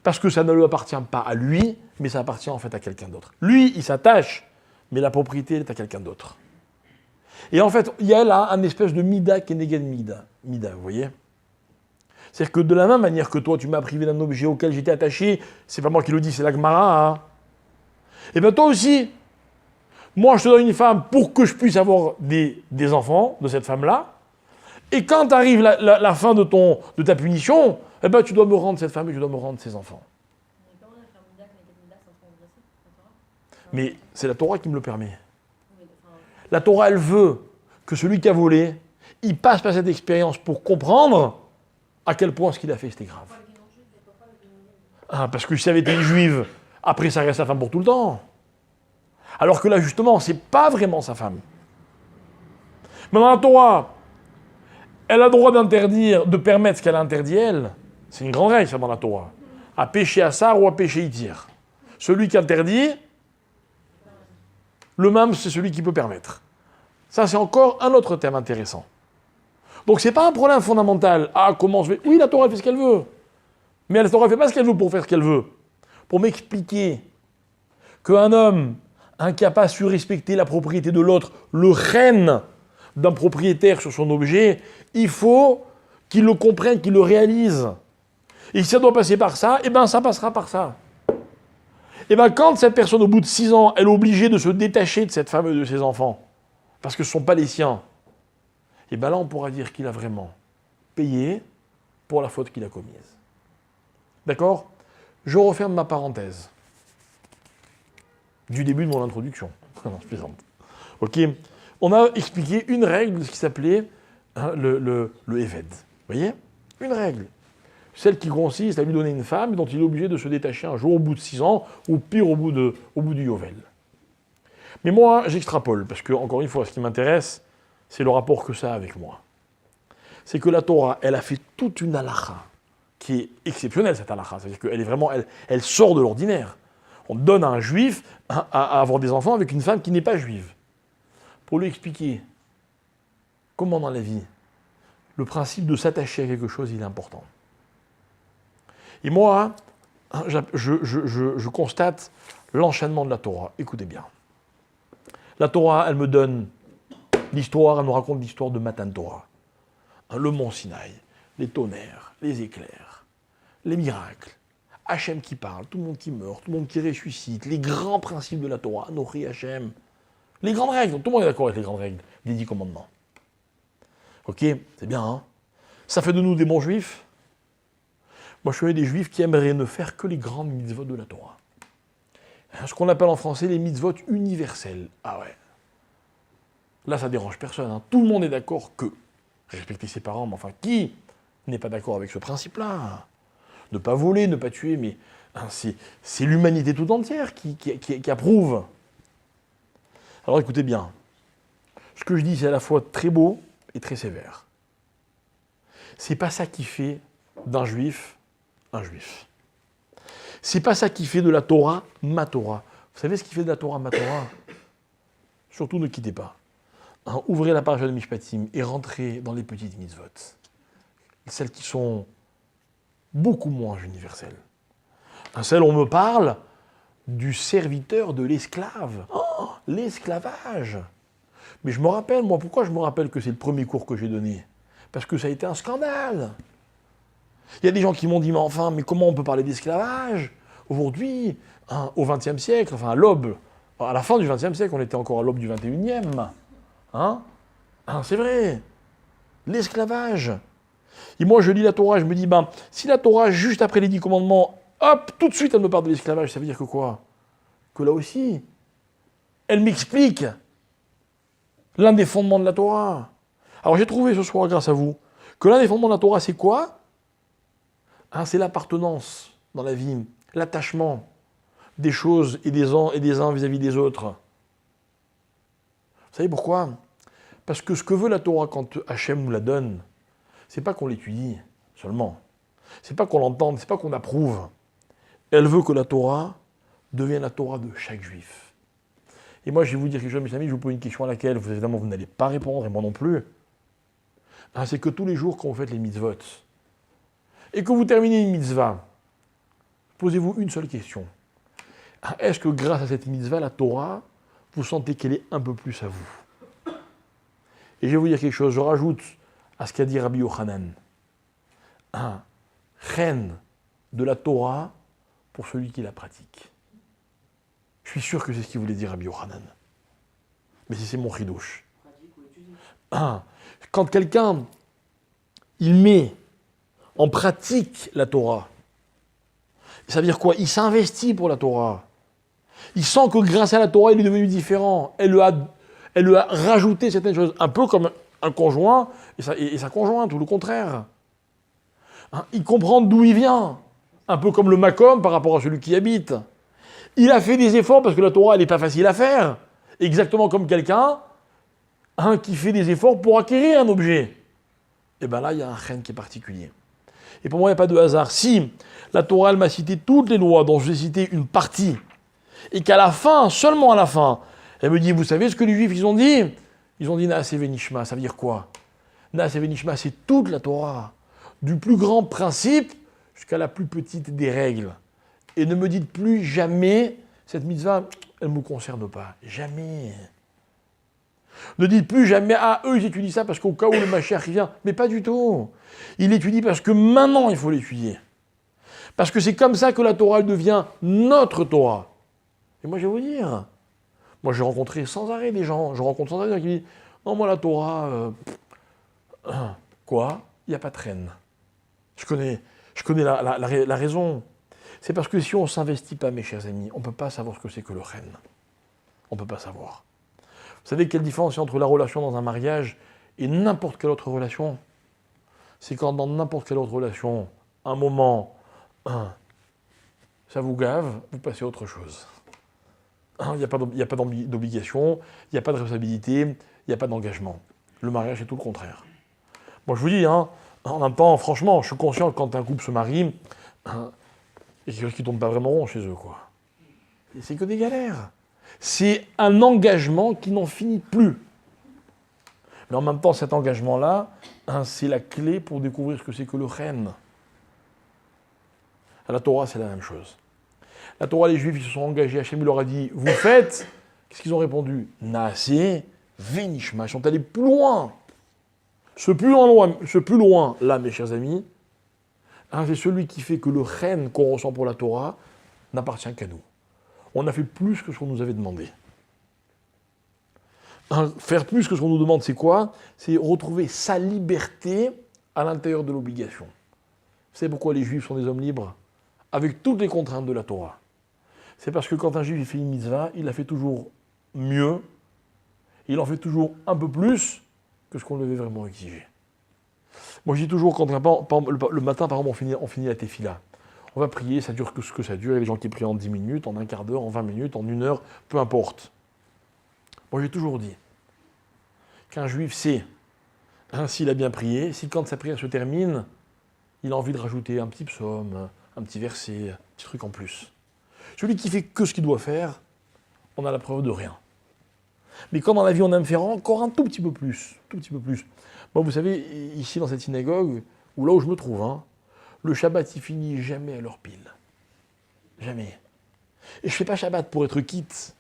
Parce que ça ne lui appartient pas à lui, mais ça appartient en fait à quelqu'un d'autre. Lui, il s'attache, mais la propriété est à quelqu'un d'autre. Et en fait, il y a là un espèce de mida keneged mida. Mida, vous voyez? C'est-à-dire que de la même manière que toi, tu m'as privé d'un objet auquel j'étais attaché, c'est pas moi qui le dis, c'est la Gemara. Et bien toi aussi, moi je te donne une femme pour que je puisse avoir des enfants de cette femme-là. Et quand arrive la fin de ta punition, eh ben, tu dois me rendre cette femme et tu dois me rendre ses enfants. Mais comment on va faire mida keneged mida sans transgresser la Torah? Mais c'est la Torah qui me le permet. Oui, enfin, La Torah, elle veut que celui qui a volé, il passe par cette expérience pour comprendre à quel point ce qu'il a fait, c'était grave. pourquoi le guénon juif et pourquoi le guénon juif? Parce que si ça avait été une juive, après ça reste sa femme pour tout le temps. Alors que là, justement, c'est pas vraiment sa femme. Maintenant, la Torah, elle a le droit d'interdire, de permettre ce qu'elle a interdit, elle. C'est une grande règle, ça, dans la Torah. À pécher à Sar ou à pécher Itir. Celui qui interdit, le même, c'est celui qui peut permettre. Ça, c'est encore un autre thème intéressant. Donc, c'est pas un problème fondamental. Comment je vais... Oui, la Torah, elle fait ce qu'elle veut. Mais la Torah ne fait pas ce qu'elle veut pour faire ce qu'elle veut. Pour m'expliquer qu'un homme, qui n'a pas su respecter la propriété de l'autre, le règne d'un propriétaire sur son objet, il faut qu'il le comprenne, qu'il le réalise. Et si ça doit passer par ça, eh bien ça passera par ça. Et bien quand cette personne, au bout de 6 ans, elle est obligée de se détacher de cette femme et de ses enfants, parce que ce ne sont pas les siens, et bien là on pourra dire qu'il a vraiment payé pour la faute qu'il a commise. D'accord? Je referme ma parenthèse du début de mon introduction. Non, je plaisante. Ok. On a expliqué une règle de ce qui s'appelait le Eved. Vous voyez? Une règle. Celle qui consiste à lui donner une femme dont il est obligé de se détacher un jour au bout de 6 ans, ou pire au bout du Yovel. Mais moi, j'extrapole, parce que, encore une fois, ce qui m'intéresse, c'est le rapport que ça a avec moi. C'est que la Torah, elle a fait toute une halakha qui est exceptionnelle, cette halakha. C'est-à-dire qu'elle est vraiment, elle sort de l'ordinaire. On donne à un juif à avoir des enfants avec une femme qui n'est pas juive. Pour lui expliquer comment dans la vie, le principe de s'attacher à quelque chose, il est important. Et moi, je constate l'enchaînement de la Torah. Écoutez bien. La Torah, elle me donne l'histoire, elle me raconte l'histoire de Matan Torah. Le mont Sinaï, les tonnerres, les éclairs, les miracles, Hachem qui parle, tout le monde qui meurt, tout le monde qui ressuscite, les grands principes de la Torah, Anochi Hachem, les grandes règles, tout le monde est d'accord avec les grandes règles des 10 commandements. Ok, c'est bien, hein? Ça fait de nous des bons juifs. Moi, je suis des juifs qui aimeraient ne faire que les grandes mitzvot de la Torah. Ce qu'on appelle en français les mitzvot universels. Ah ouais. Là, ça dérange personne. Hein. Tout le monde est d'accord que respecter ses parents, mais enfin, qui n'est pas d'accord avec ce principe-là? Ne pas voler, ne pas tuer, mais hein, c'est l'humanité tout entière qui approuve. Alors écoutez bien. Ce que je dis, c'est à la fois très beau et très sévère. C'est pas ça qui fait d'un juif un juif. C'est pas ça qui fait de la Torah ma Torah. Vous savez ce qui fait de la Torah ma Torah? Surtout ne quittez pas. Hein, ouvrez la page de Mishpatim et rentrez dans les petites mitzvot. Celles qui sont beaucoup moins universelles. Celles où on me parle du serviteur de l'esclave. Oh, l'esclavage! Mais je me rappelle, moi, pourquoi je me rappelle que c'est le premier cours que j'ai donné? Parce que ça a été un scandale. Il y a des gens qui m'ont dit, mais enfin, mais comment on peut parler d'esclavage aujourd'hui, hein, au XXe siècle, enfin à l'aube, à la fin du XXe siècle, on était encore à l'aube du XXIe. Hein, c'est vrai. L'esclavage. Et moi, je lis la Torah, je me dis, ben, si la Torah, juste après les 10 commandements, hop, tout de suite, elle me parle de l'esclavage, ça veut dire que quoi? Que là aussi, elle m'explique l'un des fondements de la Torah. Alors j'ai trouvé ce soir, grâce à vous, que l'un des fondements de la Torah, c'est quoi? Hein, c'est l'appartenance dans la vie, l'attachement des choses et des uns vis-à-vis des autres. Vous savez pourquoi? Parce que ce que veut la Torah quand Hachem nous la donne, c'est pas qu'on l'étudie seulement, c'est pas qu'on l'entende, c'est pas qu'on approuve. Elle veut que la Torah devienne la Torah de chaque juif. Et moi, je vais vous dire quelque chose, mes amis, je vous pose une question à laquelle, évidemment, vous n'allez pas répondre, et moi non plus. Hein, c'est que tous les jours, quand vous faites les mitzvot, et que vous terminez une mitzvah, posez-vous une seule question. Est-ce que grâce à cette mitzvah, la Torah, vous sentez qu'elle est un peu plus à vous? Et je vais vous dire quelque chose, je rajoute à ce qu'a dit Rabbi Yochanan. Reine de la Torah pour celui qui la pratique. Je suis sûr que c'est ce qu'il voulait dire Rabbi Yochanan. Mais c'est mon chidouche. Quand quelqu'un, il met en pratique la Torah, ça veut dire quoi? Il s'investit pour la Torah. Il sent que grâce à la Torah, il est devenu différent. Elle lui a rajouté certaines choses, un peu comme un conjoint et sa conjointe, ou le contraire. Hein, il comprend d'où il vient, un peu comme le Macom par rapport à celui qui habite. Il a fait des efforts parce que la Torah, elle n'est pas facile à faire. Exactement comme quelqu'un qui fait des efforts pour acquérir un objet. Et bien là, il y a un chen qui est particulier. Et pour moi, il n'y a pas de hasard. Si la Torah, elle m'a cité toutes les lois dont je vais citer une partie, et qu'à la fin, seulement à la fin, elle me dit, vous savez ce que les Juifs, ils ont dit? Ils ont dit Naaseh Venishma. Ça veut dire quoi? Naaseh Venishma, c'est toute la Torah. Du plus grand principe jusqu'à la plus petite des règles. Et ne me dites plus jamais, cette mitzvah, elle ne me concerne pas. Jamais. Ne dites plus jamais, eux ils étudient ça parce qu'au cas où le Mashiach vient. Mais pas du tout. Il l'étudie parce que maintenant il faut l'étudier. Parce que c'est comme ça que la Torah devient notre Torah. Et moi je vais vous dire, moi j'ai rencontré sans arrêt des gens, je rencontre sans arrêt des gens qui disent, non moi la Torah, quoi? Il n'y a pas de reine. Je connais la raison. C'est parce que si on ne s'investit pas, mes chers amis, on ne peut pas savoir ce que c'est que le reine. On ne peut pas savoir. Vous savez quelle différence il y a entre la relation dans un mariage et n'importe quelle autre relation? C'est quand dans n'importe quelle autre relation, un moment, ça vous gave, vous passez à autre chose. Il n'y a pas d'obligation, il n'y a pas de responsabilité, il n'y a pas d'engagement. Le mariage, c'est tout le contraire. Moi, je vous dis, en même temps, franchement, je suis conscient que quand un couple se marie, et qu'il ne tourne pas vraiment rond chez eux, quoi. Et c'est que des galères. C'est un engagement qui n'en finit plus. Mais en même temps, cet engagement-là, c'est la clé pour découvrir ce que c'est que le chen. À la Torah, c'est la même chose. La Torah, les Juifs, ils se sont engagés, Hachem leur a dit, vous faites. Qu'est-ce qu'ils ont répondu? Naaseh venishma. Ils sont allés plus loin. Ce plus loin, là, mes chers amis, c'est celui qui fait que le chen qu'on ressent pour la Torah n'appartient qu'à nous. On a fait plus que ce qu'on nous avait demandé. Faire plus que ce qu'on nous demande, c'est quoi? C'est retrouver sa liberté à l'intérieur de l'obligation. Vous savez pourquoi les Juifs sont des hommes libres? Avec toutes les contraintes de la Torah. C'est parce que quand un Juif fait une mitzvah, il la fait toujours mieux, il en fait toujours un peu plus que ce qu'on lui avait vraiment exigé. Moi, je dis toujours, quand le matin, par exemple, on finit la tefila, on va prier, ça dure ce que ça dure, il y a des gens qui prient en 10 minutes, en un quart d'heure, en 20 minutes, en 1 heure, peu importe. Moi, j'ai toujours dit qu'un Juif sait, s'il a bien prié, si quand sa prière se termine, il a envie de rajouter un petit psaume, un petit verset, un petit truc en plus. Celui qui fait que ce qu'il doit faire, on a la preuve de rien. Mais quand dans la vie on aime faire encore un tout petit peu plus, Moi, vous savez, ici dans cette synagogue, ou là où je me trouve, le Shabbat il finit jamais à l'heure pile. Jamais. Et je ne fais pas Shabbat pour être quitte.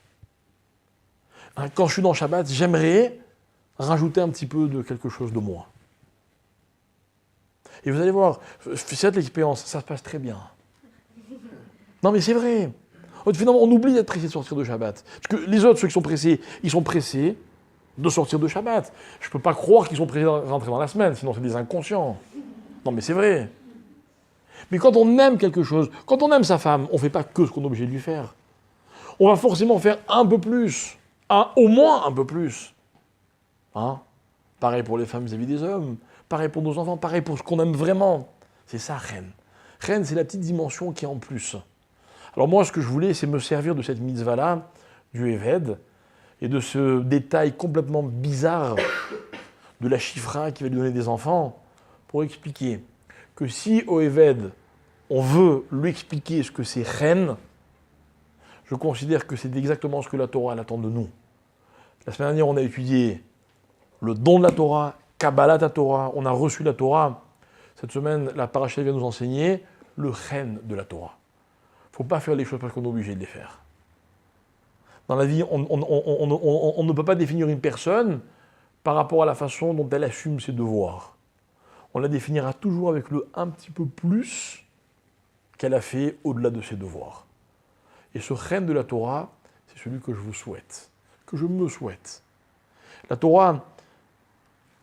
Quand je suis dans Shabbat, j'aimerais rajouter un petit peu de quelque chose de moi. Et vous allez voir, faites l'expérience, ça se passe très bien. Non mais c'est vrai. Finalement, on oublie d'être pressé de sortir de Shabbat. Parce que les autres, ceux qui sont pressés, ils sont pressés de sortir de Shabbat. Je ne peux pas croire qu'ils sont pressés de rentrer dans la semaine, sinon c'est des inconscients. Non mais c'est vrai. Mais quand on aime quelque chose, quand on aime sa femme, on ne fait pas que ce qu'on est obligé de lui faire. On va forcément faire un peu plus. Au moins un peu plus. Pareil pour les femmes vis-à-vis des hommes. Pareil pour nos enfants. Pareil pour ce qu'on aime vraiment. C'est ça, Chen. Chen, c'est la petite dimension qui est en plus. Alors moi, ce que je voulais, c'est me servir de cette mitzvah-là, du Eved, et de ce détail complètement bizarre de la chifra qui va lui donner des enfants, pour expliquer que si au Eved, on veut lui expliquer ce que c'est Chen, je considère que c'est exactement ce que la Torah attend de nous. La semaine dernière, on a étudié le don de la Torah, Kabbalat Torah, on a reçu la Torah. Cette semaine, la paracha vient nous enseigner le Chen de la Torah. Il ne faut pas faire les choses parce qu'on est obligé de les faire. Dans la vie, on ne peut pas définir une personne par rapport à la façon dont elle assume ses devoirs. On la définira toujours avec le un petit peu plus qu'elle a fait au-delà de ses devoirs. Et ce Chen de la Torah, c'est celui que je vous souhaite, que je me souhaite. La Torah,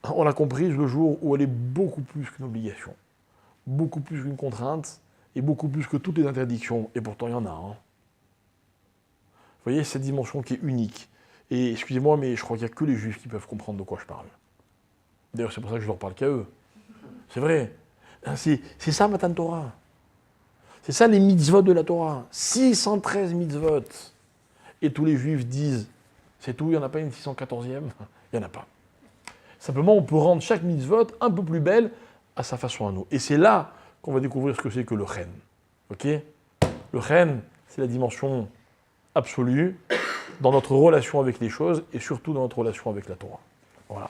on l'a comprise le jour où elle est beaucoup plus qu'une obligation, beaucoup plus qu'une contrainte, et beaucoup plus que toutes les interdictions. Et pourtant, il y en a. Vous voyez, cette dimension qui est unique. Et excusez-moi, mais je crois qu'il n'y a que les Juifs qui peuvent comprendre de quoi je parle. D'ailleurs, c'est pour ça que je ne leur parle qu'à eux. C'est vrai. C'est ça, Matan Torah. C'est ça, les mitzvot de la Torah. 613 mitzvot. Et tous les Juifs disent, c'est tout, il n'y en a pas une 614e. Il n'y en a pas. Simplement, on peut rendre chaque mitzvot un peu plus belle à sa façon à nous. Et c'est là qu'on va découvrir ce que c'est que le Chen. Ok ? Le Chen, c'est la dimension absolue dans notre relation avec les choses et surtout dans notre relation avec la Torah. Voilà.